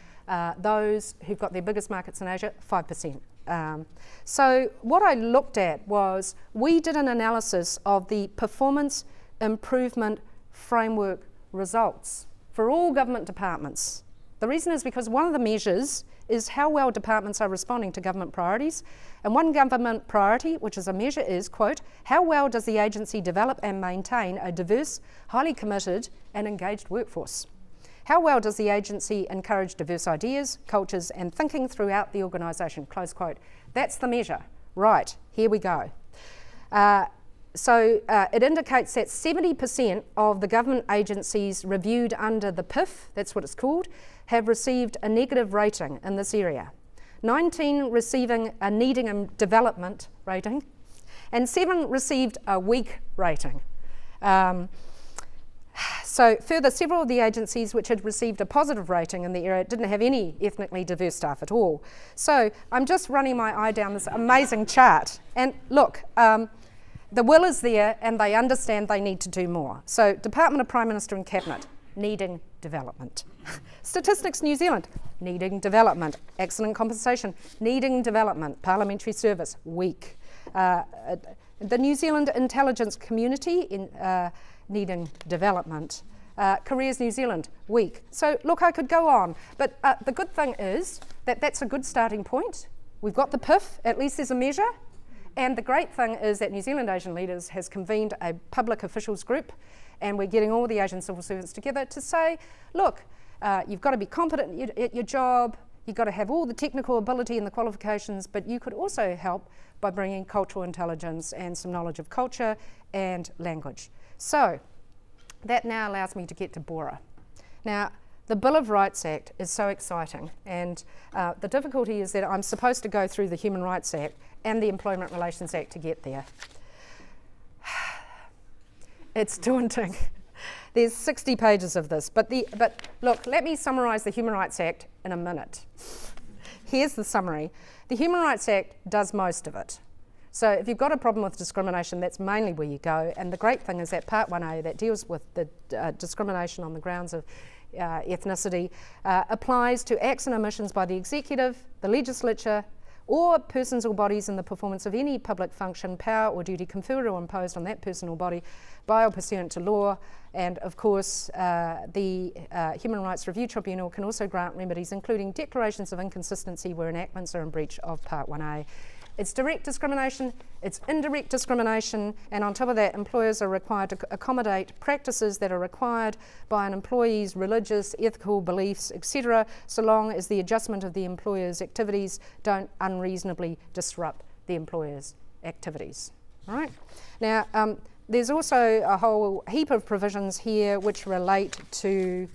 [SPEAKER 3] those who've got their biggest markets in Asia, 5%. So what I looked at was, we did an analysis of the performance improvement framework results for all government departments. The reason is because one of the measures is how well departments are responding to government priorities. And one government priority, which is a measure, is, quote, how well does the agency develop and maintain a diverse, highly committed and engaged workforce? How well does the agency encourage diverse ideas, cultures and thinking throughout the organisation, close quote. That's the measure. Right, here we go. So it indicates that 70% of the government agencies reviewed under the PIF, that's what it's called, have received a negative rating in this area. 19 receiving a needing development rating, and 7 received a weak rating. So further, several of the agencies which had received a positive rating in the area didn't have any ethnically diverse staff at all. So I'm just running my eye down this amazing chart, and look, the will is there and they understand they need to do more. So Department of Prime Minister and Cabinet, needing development. Statistics New Zealand, needing development. Accident compensation, needing development. Parliamentary service, weak. The New Zealand intelligence community, needing development. Careers New Zealand, weak. So look, I could go on, but the good thing is that that's a good starting point. We've got the PIF, at least there's a measure. And the great thing is that New Zealand Asian Leaders has convened a public officials group, and we're getting all the Asian civil servants together to say, look, you've got to be competent at your job, you've got to have all the technical ability and the qualifications, but you could also help by bringing cultural intelligence and some knowledge of culture and language. So that now allows me to get to Bora. Now, the Bill of Rights Act is so exciting, and the difficulty is that I'm supposed to go through the Human Rights Act and the Employment Relations Act to get there. It's daunting. There's 60 pages of this, but look, let me summarise the Human Rights Act in a minute. Here's the summary. The Human Rights Act does most of it. So if you've got a problem with discrimination, that's mainly where you go, and the great thing is that Part 1A, that deals with the discrimination on the grounds of ethnicity, applies to acts and omissions by the executive, the legislature, or persons or bodies in the performance of any public function, power or duty conferred or imposed on that person or body by or pursuant to law. And of course, the Human Rights Review Tribunal can also grant remedies, including declarations of inconsistency where enactments are in breach of Part 1A. It's direct discrimination, it's indirect discrimination, and on top of that, employers are required to accommodate practices that are required by an employee's religious, ethical beliefs, etc., so long as the adjustment of the employer's activities don't unreasonably disrupt the employer's activities. All right? Now, there's also a whole heap of provisions here which relate to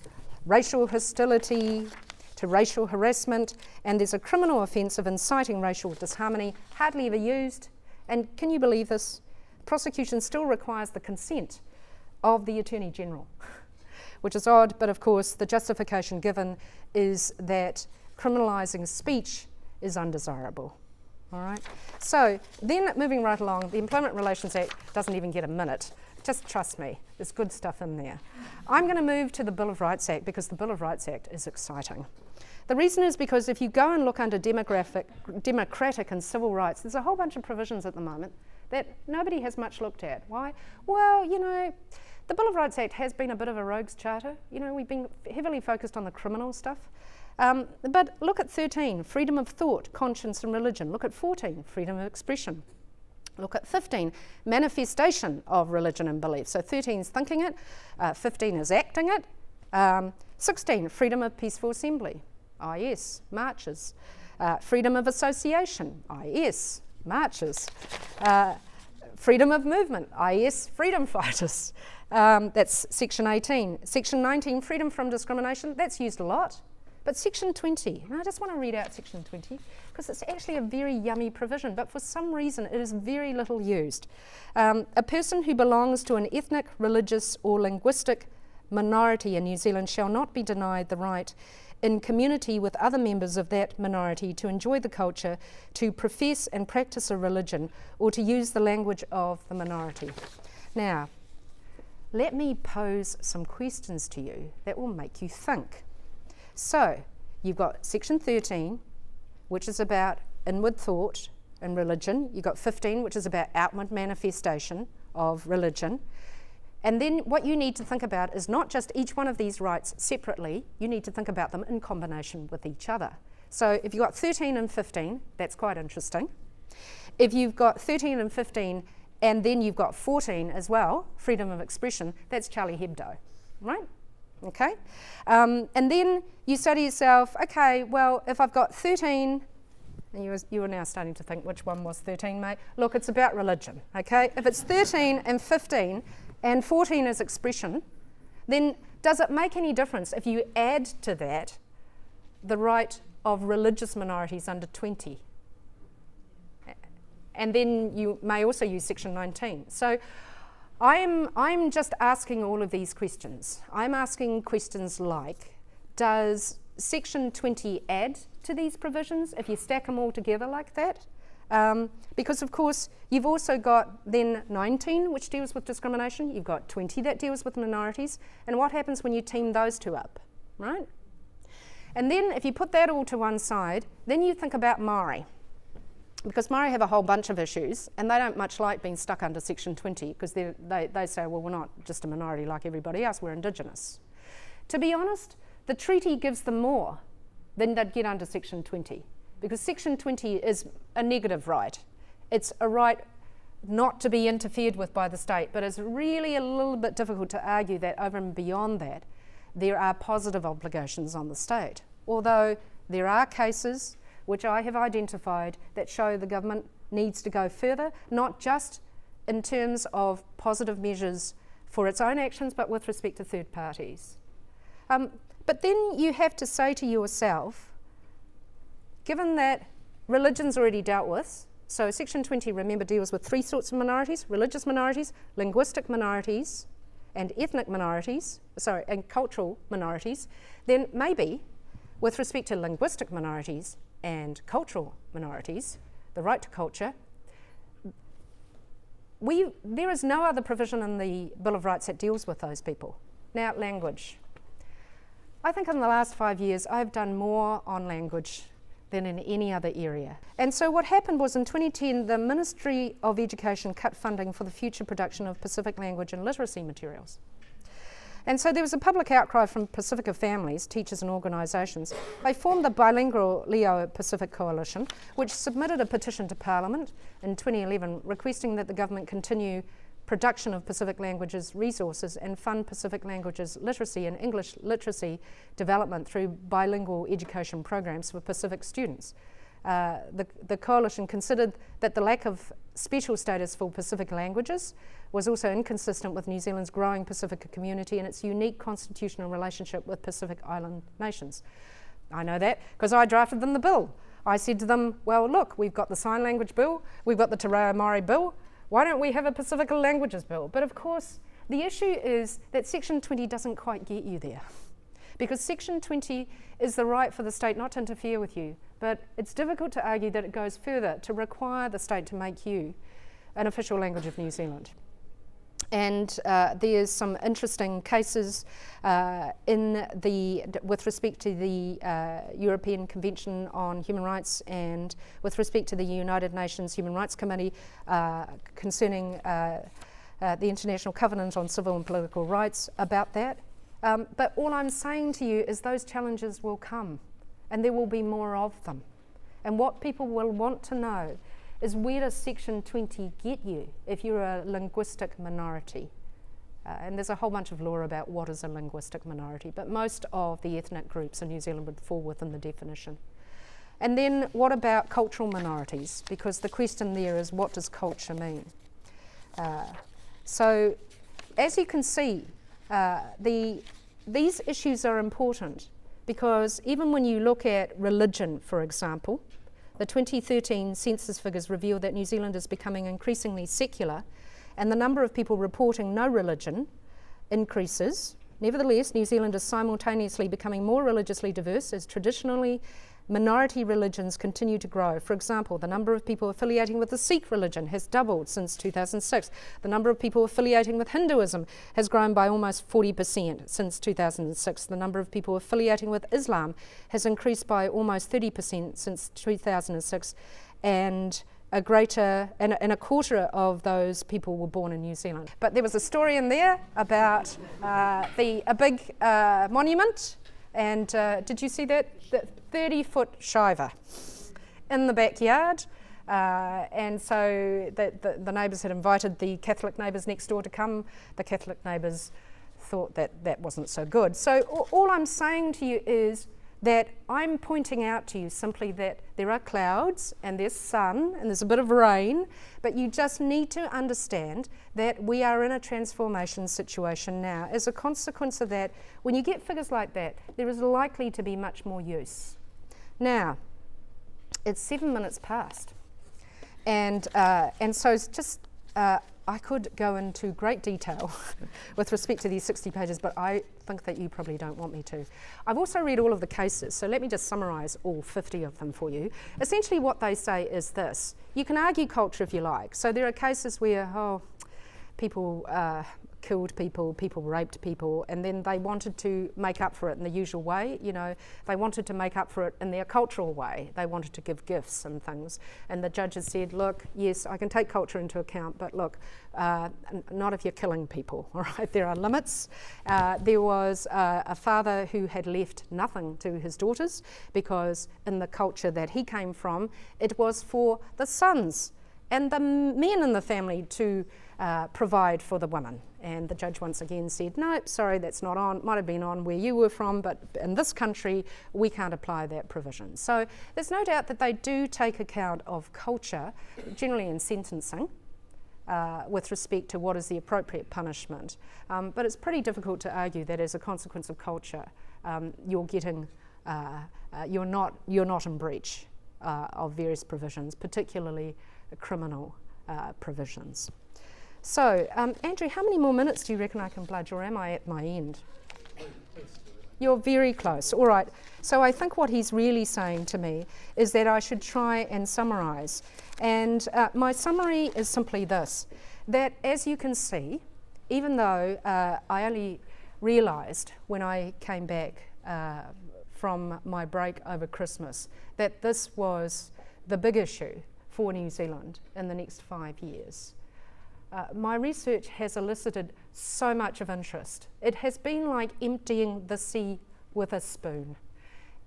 [SPEAKER 3] racial hostility, to racial harassment, and there's a criminal offence of inciting racial disharmony, hardly ever used. And can you believe this? Prosecution still requires the consent of the Attorney General, which is odd, but of course the justification given is that criminalising speech is undesirable. All right. So then moving right along, the Employment Relations Act doesn't even get a minute. Just trust me, there's good stuff in there. I'm going to move to the Bill of Rights Act because the Bill of Rights Act is exciting. The reason is because if you go and look under democratic and civil rights, there's a whole bunch of provisions at the moment that nobody has much looked at. Why? Well, you know, the Bill of Rights Act has been a bit of a rogue's charter. You know, we've been heavily focused on the criminal stuff. But look at 13, freedom of thought, conscience and religion. Look at 14, freedom of expression. Look at 15, manifestation of religion and belief. So 13 is thinking it, 15 is acting it, 16, freedom of peaceful assembly. Ah yes, marches. Freedom of association. Ah yes, marches. Freedom of movement. Ah yes, freedom fighters. That's section 18. Section 19, freedom from discrimination. That's used a lot. But Section 20, and I just want to read out Section 20 because it's actually a very yummy provision, but for some reason it is very little used. A person who belongs to an ethnic, religious or linguistic minority in New Zealand shall not be denied the right in community with other members of that minority to enjoy the culture, to profess and practice a religion, or to use the language of the minority. Now, let me pose some questions to you that will make you think. So, you've got Section 13, which is about inward thought and religion. You've got 15, which is about outward manifestation of religion. And then what you need to think about is not just each one of these rights separately, you need to think about them in combination with each other. So if you've got 13 and 15, that's quite interesting. If you've got 13 and 15 and then you've got 14 as well, freedom of expression, that's Charlie Hebdo, right? Okay. And then you say to yourself, okay, well, if I've got 13, and you are now starting to think which one was 13, mate. Look, it's about religion, okay? If it's 13 and 15 and 14 is expression, then does it make any difference if you add to that the right of religious minorities under 20? And then you may also use Section 19. So I'm just asking all of these questions. I'm asking questions like, does Section 20 add to these provisions if you stack them all together like that? Because of course you've also got then 19 which deals with discrimination, you've got 20 that deals with minorities, and what happens when you team those two up, right? And then if you put that all to one side, then you think about Maori, because Maori have a whole bunch of issues and they don't much like being stuck under Section 20 because they say, well, we're not just a minority like everybody else, we're Indigenous. To be honest, the treaty gives them more than they'd get under Section 20. Because Section 20 is a negative right. It's a right not to be interfered with by the state, but it's really a little bit difficult to argue that over and beyond that, there are positive obligations on the state. Although there are cases which I have identified that show the government needs to go further, not just in terms of positive measures for its own actions, but with respect to third parties. But then you have to say to yourself, given that religion's already dealt with, so Section 20, remember, deals with three sorts of minorities: religious minorities, linguistic minorities, and ethnic minorities, and cultural minorities, then maybe with respect to linguistic minorities and cultural minorities, the right to culture, there is no other provision in the Bill of Rights that deals with those people. Now, language. I think in the last 5 years I've done more on language than in any other area. And so what happened was in 2010, the Ministry of Education cut funding for the future production of Pacific language and literacy materials. And so there was a public outcry from Pacifica families, teachers and organisations. They formed the Bilingual Leo Pacific Coalition, which submitted a petition to Parliament in 2011 requesting that the government continue production of Pacific languages resources and fund Pacific languages literacy and English literacy development through bilingual education programs for Pacific students. The coalition considered that the lack of special status for Pacific languages was also inconsistent with New Zealand's growing Pacific community and its unique constitutional relationship with Pacific Island nations. I know that because I drafted them the bill. I said to them, well, look, we've got the sign language bill, we've got the Te Reo Māori bill, why don't we have a Pacific languages bill? But of course, the issue is that Section 20 doesn't quite get you there. Because Section 20 is the right for the state not to interfere with you, but it's difficult to argue that it goes further to require the state to make you an official language of New Zealand. And there's some interesting cases with respect to the European Convention on Human Rights and with respect to the United Nations Human Rights Committee concerning the International Covenant on Civil and Political Rights about that. But all I'm saying to you is those challenges will come and there will be more of them. And what people will want to know is where does Section 20 get you if you're a linguistic minority? And there's a whole bunch of law about what is a linguistic minority, but most of the ethnic groups in New Zealand would fall within the definition. And then what about cultural minorities? Because the question there is, what does culture mean? So as you can see, these issues are important because even when you look at religion, for example, the 2013 census figures reveal that New Zealand is becoming increasingly secular, and the number of people reporting no religion increases. Nevertheless, New Zealand is simultaneously becoming more religiously diverse as traditionally minority religions continue to grow. For example, the number of people affiliating with the Sikh religion has doubled since 2006. The number of people affiliating with Hinduism has grown by almost 40% since 2006. The number of people affiliating with Islam has increased by almost 30% since 2006, and a quarter of those people were born in New Zealand. But there was a story in there about a big monument, and did you see that? The 30-foot shiva in the backyard, and so the neighbours had invited the Catholic neighbours next door to come. The Catholic neighbours thought that wasn't so good. So all I'm saying to you is that I'm pointing out to you simply that there are clouds and there's sun and there's a bit of rain, but you just need to understand that we are in a transformation situation now. As a consequence of that, when you get figures like that, there is likely to be much more use. Now, it's 7 minutes past, and so it's just I could go into great detail with respect to these 60 pages, but I think that you probably don't want me to. I've also read all of the cases, so let me just summarise all 50 of them for you. Essentially what they say is this: you can argue culture if you like. So there are cases where, people killed people, people raped people, and then they wanted to make up for it in the usual way. You know, they wanted to make up for it in their cultural way. They wanted to give gifts and things. And the judges said, look, yes, I can take culture into account, but look, not if you're killing people, all right? There are limits. There was a father who had left nothing to his daughters because in the culture that he came from, it was for the sons and the men in the family to provide for the women. And the judge once again said, no, sorry, that's not on. Might have been on where you were from, but in this country, we can't apply that provision. So there's no doubt that they do take account of culture, generally in sentencing, with respect to what is the appropriate punishment. But it's pretty difficult to argue that as a consequence of culture, you're not in breach of various provisions, particularly criminal provisions. So, Andrew, how many more minutes do you reckon I can bludge, or am I at my end? You're very close. All right. So I think what he's really saying to me is that I should try and summarise. And my summary is simply this, that as you can see, even though I only realised when I came back from my break over Christmas that this was the big issue for New Zealand in the next 5 years. My research has elicited so much of interest. It has been like emptying the sea with a spoon.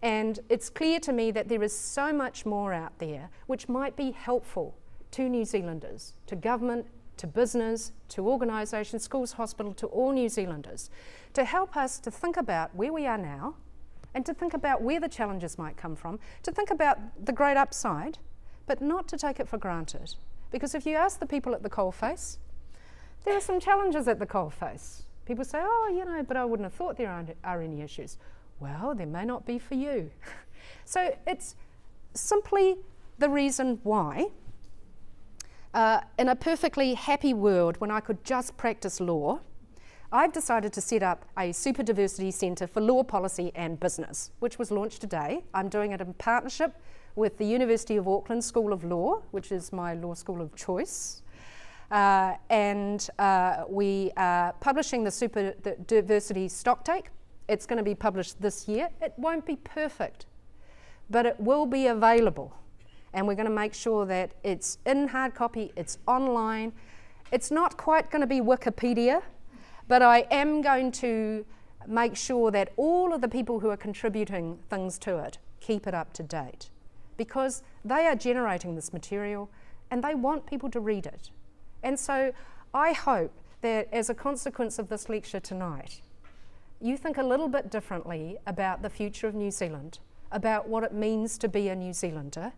[SPEAKER 3] And it's clear to me that there is so much more out there which might be helpful to New Zealanders, to government, to business, to organisations, schools, hospital, to all New Zealanders, to help us to think about where we are now and to think about where the challenges might come from, to think about the great upside, but not to take it for granted. Because if you ask the people at the coalface, there are some challenges at the coalface. People say, but I wouldn't have thought there are any issues. Well, there may not be for you. So it's simply the reason why, in a perfectly happy world when I could just practice law, I've decided to set up a Superdiversity Centre for Law, Policy and Business, which was launched today. I'm doing it in partnership with the University of Auckland School of Law, which is my law school of choice. And we are publishing the Superdiversity Stocktake. It's going to be published this year. It won't be perfect, but it will be available. And we're going to make sure that it's in hard copy, it's online. It's not quite going to be Wikipedia, but I am going to make sure that all of the people who are contributing things to it keep it up to date, because they are generating this material and they want people to read it. And so I hope that as a consequence of this lecture tonight, you think a little bit differently about the future of New Zealand, about what it means to be a New Zealander,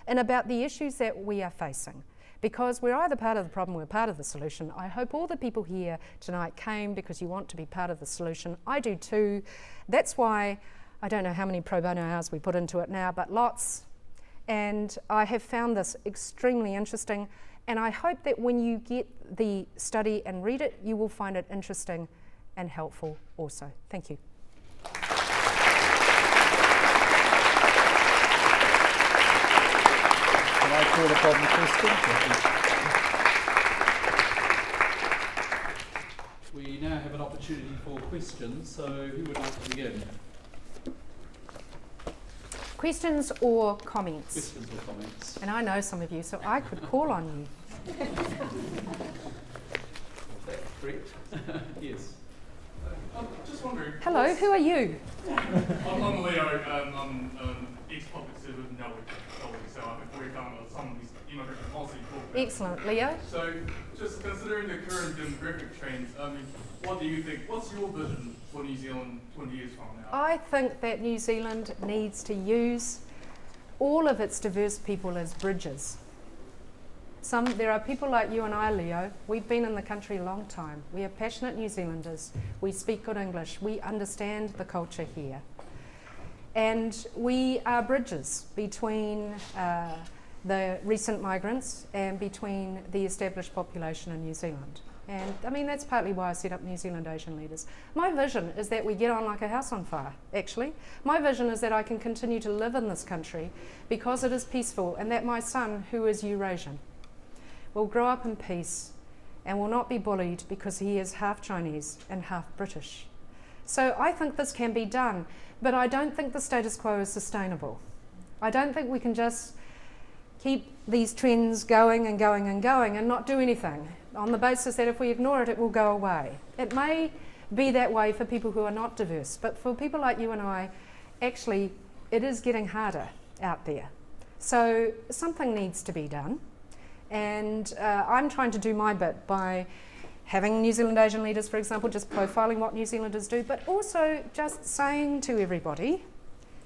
[SPEAKER 3] and about the issues that we are facing. Because we're either part of the problem or we're part of the solution. I hope all the people here tonight came because you want to be part of the solution. I do too. That's why I don't know how many pro bono hours we put into it now, but lots. And I have found this extremely interesting, and I hope that when you get the study and read it, you will find it interesting and helpful also. Thank you.
[SPEAKER 1] Can I call upon the question? We now have an opportunity for questions, so who would like to begin?
[SPEAKER 3] Questions or comments?
[SPEAKER 1] Questions or comments?
[SPEAKER 3] And I know some of you, so I could call on you.
[SPEAKER 1] Is that correct? Yes.
[SPEAKER 4] I'm just wondering.
[SPEAKER 3] Hello, who are you?
[SPEAKER 4] I'm Leo. I'm ex-public servant in Delaware, so I've been working on some of these immigration policy talk.
[SPEAKER 3] Excellent, Leo.
[SPEAKER 4] So, just considering the current demographic trends, what do you think? What's your vision for New Zealand 20 years from now?
[SPEAKER 3] I think that New Zealand needs to use all of its diverse people as bridges. There are people like you and I, Leo. We've been in the country a long time. We are passionate New Zealanders. We speak good English. We understand the culture here. And we are bridges between the recent migrants and between the established population in New Zealand. And I mean, that's partly why I set up New Zealand Asian Leaders. My vision is that we get on like a house on fire, actually. My vision is that I can continue to live in this country because it is peaceful, and that my son, who is Eurasian, will grow up in peace and will not be bullied because he is half Chinese and half British. So I think this can be done, but I don't think the status quo is sustainable. I don't think we can just keep these trends going and going and going and not do anything on the basis that if we ignore it, it will go away. It may be that way for people who are not diverse, but for people like you and I, actually, it is getting harder out there. So something needs to be done. And I'm trying to do my bit by having New Zealand Asian Leaders, for example, just profiling what New Zealanders do, but also just saying to everybody,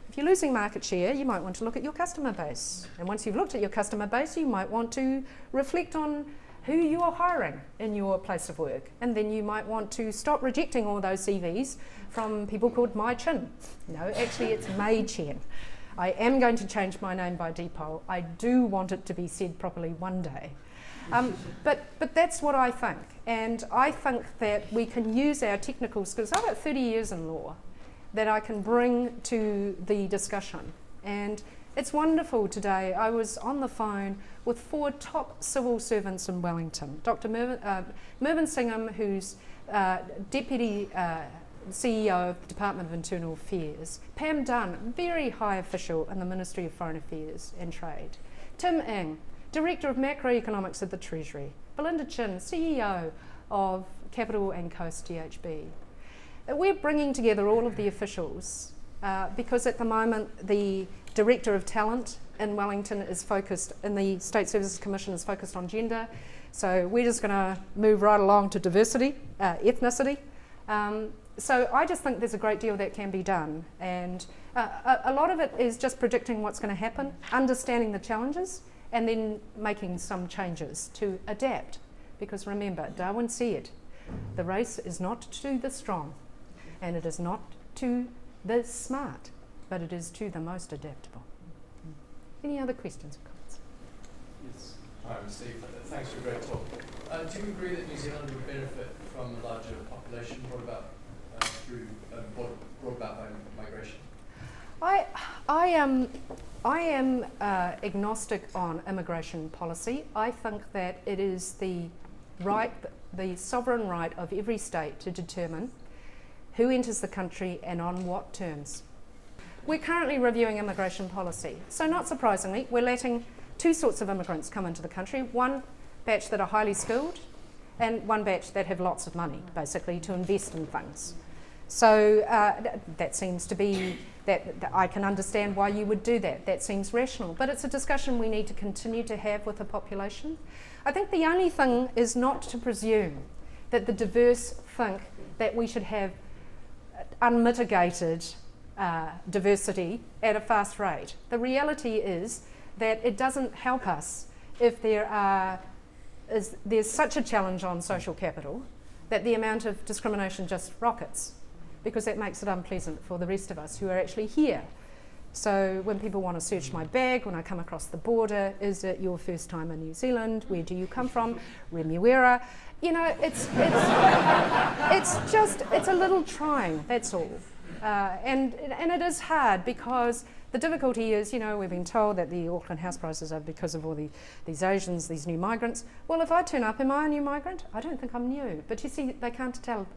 [SPEAKER 3] if you're losing market share, you might want to look at your customer base. And once you've looked at your customer base, you might want to reflect on who you are hiring in your place of work. And then you might want to stop rejecting all those CVs from people called Mai Chen. No, actually it's May Chen. I am going to change my name by default. I do want it to be said properly one day. But that's what I think. And I think that we can use our technical skills. I've got 30 years in law that I can bring to the discussion. And it's wonderful today. I was on the phone with 4 top civil servants in Wellington. Dr. Mervyn Singham, who's Deputy CEO of the Department of Internal Affairs. Pam Dunn, very high official in the Ministry of Foreign Affairs and Trade. Tim Ng, Director of Macroeconomics at the Treasury. Belinda Chin, CEO of Capital and Coast THB. We're bringing together all of the officials because at the moment the Director of Talent in Wellington is focused, and the State Services Commission is focused on gender. So we're just going to move right along to diversity, ethnicity. So I just think there's a great deal that can be done, and a lot of it is just predicting what's going to happen, understanding the challenges, and then making some changes to adapt. Because remember, Darwin said, the race is not to the strong, and it is not to the smart, but it is to the most adaptable. Any other questions or comments?
[SPEAKER 1] Yes.
[SPEAKER 5] Hi, I'm Steve. Thanks for a great talk. Do you agree that New Zealand would benefit from a larger population brought about brought about by migration?
[SPEAKER 3] I am agnostic on immigration policy. I think that it is the sovereign right of every state to determine who enters the country and on what terms. We're currently reviewing immigration policy. So not surprisingly, we're letting 2 sorts of immigrants come into the country. One batch that are highly skilled and one batch that have lots of money, basically, to invest in things. So that seems to be, that I can understand why you would do that. That seems rational. But it's a discussion we need to continue to have with the population. I think the only thing is not to presume that the diverse think that we should have unmitigated diversity at a fast rate. The reality is that it doesn't help us if there's such a challenge on social capital that the amount of discrimination just rockets. because that makes it unpleasant for the rest of us who are actually here. So when people want to search my bag when I come across the border, is it your first time in New Zealand? Where do you come from? Remuera. You know, it's a little trying, that's all. And it is hard because the difficulty is, you know, we've been told that the Auckland house prices are because of all these Asians, these new migrants. Well, if I turn up, am I a new migrant? I don't think I'm new. But you see, they can't tell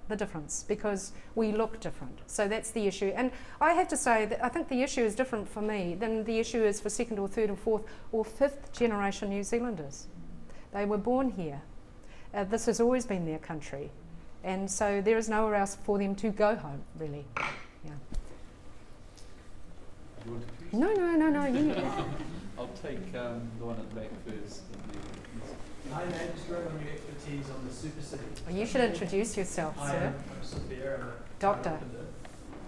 [SPEAKER 3] the difference because we look different. So that's the issue. And I have to say that I think the issue is different for me than the issue is for second or third or fourth or fifth generation New Zealanders. They were born here. This has always been their country. And so there is nowhere else for them to go home, really. Yeah.
[SPEAKER 6] You want to choose?
[SPEAKER 3] No. You,
[SPEAKER 6] I'll take the one at the back first.
[SPEAKER 5] Hi, man. Just drawing on your expertise on the super city.
[SPEAKER 3] you should introduce yourself,
[SPEAKER 5] Hi,
[SPEAKER 3] sir.
[SPEAKER 5] I'm Sophia. I'm a
[SPEAKER 3] Doctor.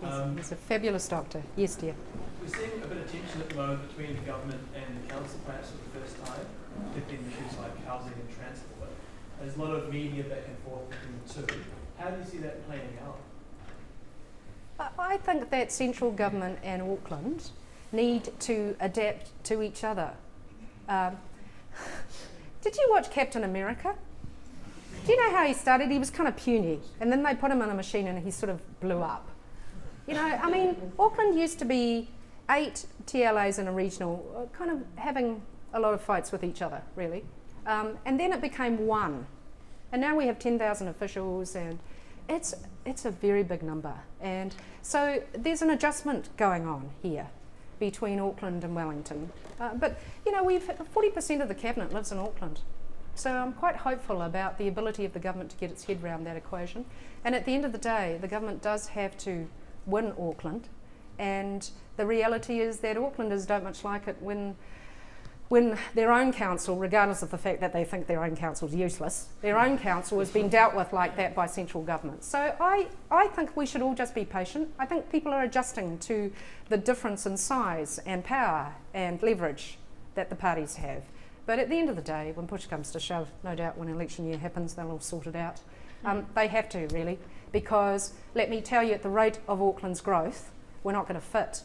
[SPEAKER 5] carpenter.
[SPEAKER 3] He's a fabulous doctor. Yes, dear.
[SPEAKER 5] We're seeing a bit of tension at the moment between the government and the council, perhaps for the first time, particularly in issues like housing and transport. There's a lot of media back and forth between the two. How do you see that playing out?
[SPEAKER 3] I think that central government and Auckland need to adapt to each other. Did you watch Captain America? Do you know how he started? He was kind of puny, and then they put him in a machine and he sort of blew up. You know, I mean, Auckland used to be 8 TLAs in a regional, kind of having a lot of fights with each other, really. And then it became 1. And now we have 10,000 officials, and it's a very big number. And so there's an adjustment going on here between Auckland and Wellington. But, you know, 40% of the cabinet lives in Auckland. So I'm quite hopeful about the ability of the government to get its head around that equation. And at the end of the day, the government does have to win Auckland. And the reality is that Aucklanders don't much like it when their own council, regardless of the fact that they think their own council is useless, their own council has been dealt with like that by central government. So I think we should all just be patient. I think people are adjusting to the difference in size and power and leverage that the parties have. But at the end of the day, when push comes to shove, no doubt when election year happens, they'll all sort it out. They have to, really, because let me tell you, at the rate of Auckland's growth, we're not going to fit.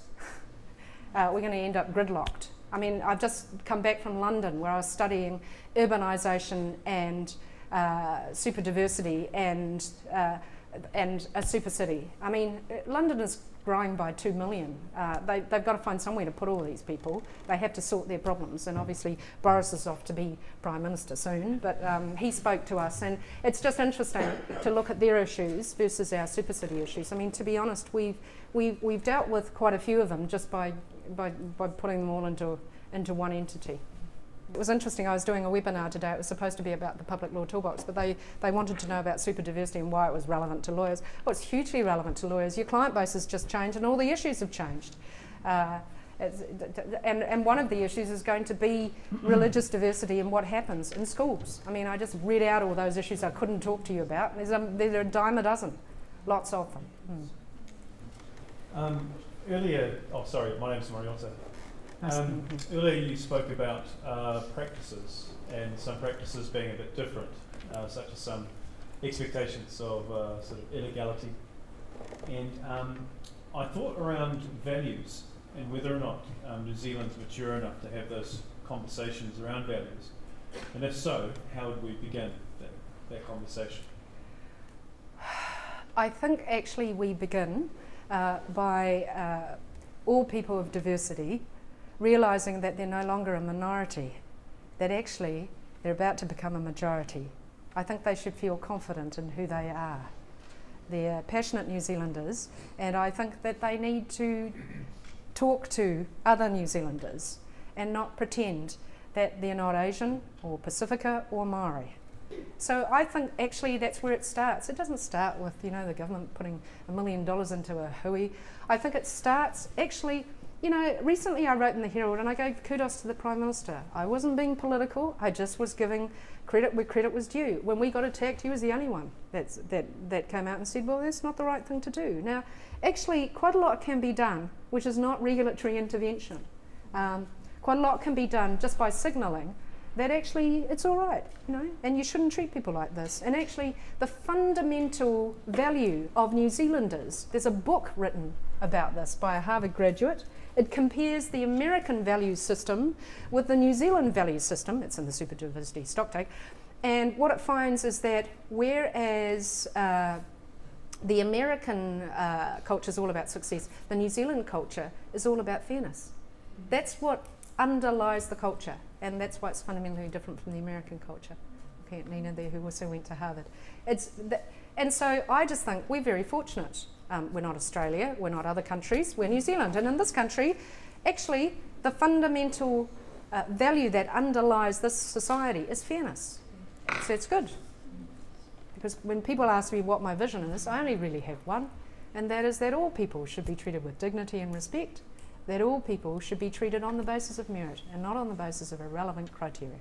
[SPEAKER 3] We're going to end up gridlocked. I mean, I've just come back from London where I was studying urbanisation and superdiversity and a super city. I mean, London is growing by 2 million. They've got to find somewhere to put all these people. They have to sort their problems, and obviously Boris is off to be Prime Minister soon, but he spoke to us, and it's just interesting to look at their issues versus our super city issues. I mean, to be honest, we've dealt with quite a few of them just by putting them all into one entity. It was interesting, I was doing a webinar today. It was supposed to be about the public law toolbox, but they wanted to know about superdiversity and why it was relevant to lawyers. Well, it's hugely relevant to lawyers. Your client base has just changed and all the issues have changed. And one of the issues is going to be religious diversity and what happens in schools. I mean, I just read out all those issues I couldn't talk to you about. There's a dime a dozen, lots of them.
[SPEAKER 7] Earlier, my name's Mariota. Earlier you spoke about practices and some practices being a bit different, such as some expectations of sort of illegality. And I thought around values and whether or not New Zealand's mature enough to have those conversations around values. And if so, how would we begin that conversation?
[SPEAKER 3] I think actually we begin by all people of diversity realising that they're no longer a minority, that actually they're about to become a majority. I think they should feel confident in who they are. They're passionate New Zealanders, and I think that they need to talk to other New Zealanders and not pretend that they're not Asian or Pacifica or Maori. So I think actually that's where it starts. It doesn't start with, you know, the government putting $1 million into a hui. I think it starts actually, you know, recently I wrote in the Herald and I gave kudos to the Prime Minister. I wasn't being political, I just was giving credit where credit was due. When we got attacked, he was the only one that came out and said, well, that's not the right thing to do. Now, actually, quite a lot can be done, which is not regulatory intervention. Quite a lot can be done just by signalling that actually it's all right, you know, and you shouldn't treat people like this. And actually, the fundamental value of New Zealanders, there's a book written about this by a Harvard graduate. It compares the American value system with the New Zealand value system. It's in the Superdiversity stocktake. And what it finds is that whereas the American culture is all about success, the New Zealand culture is all about fairness. That's what underlies the culture, and that's why it's fundamentally different from the American culture. Okay, Nina there, who also went to Harvard. And so I just think we're very fortunate. We're not Australia, we're not other countries, we're New Zealand. And in this country, actually, the fundamental value that underlies this society is fairness. So it's good. Because when people ask me what my vision is, I only really have one, and that is that all people should be treated with dignity and respect, that all people should be treated on the basis of merit and not on the basis of irrelevant criteria.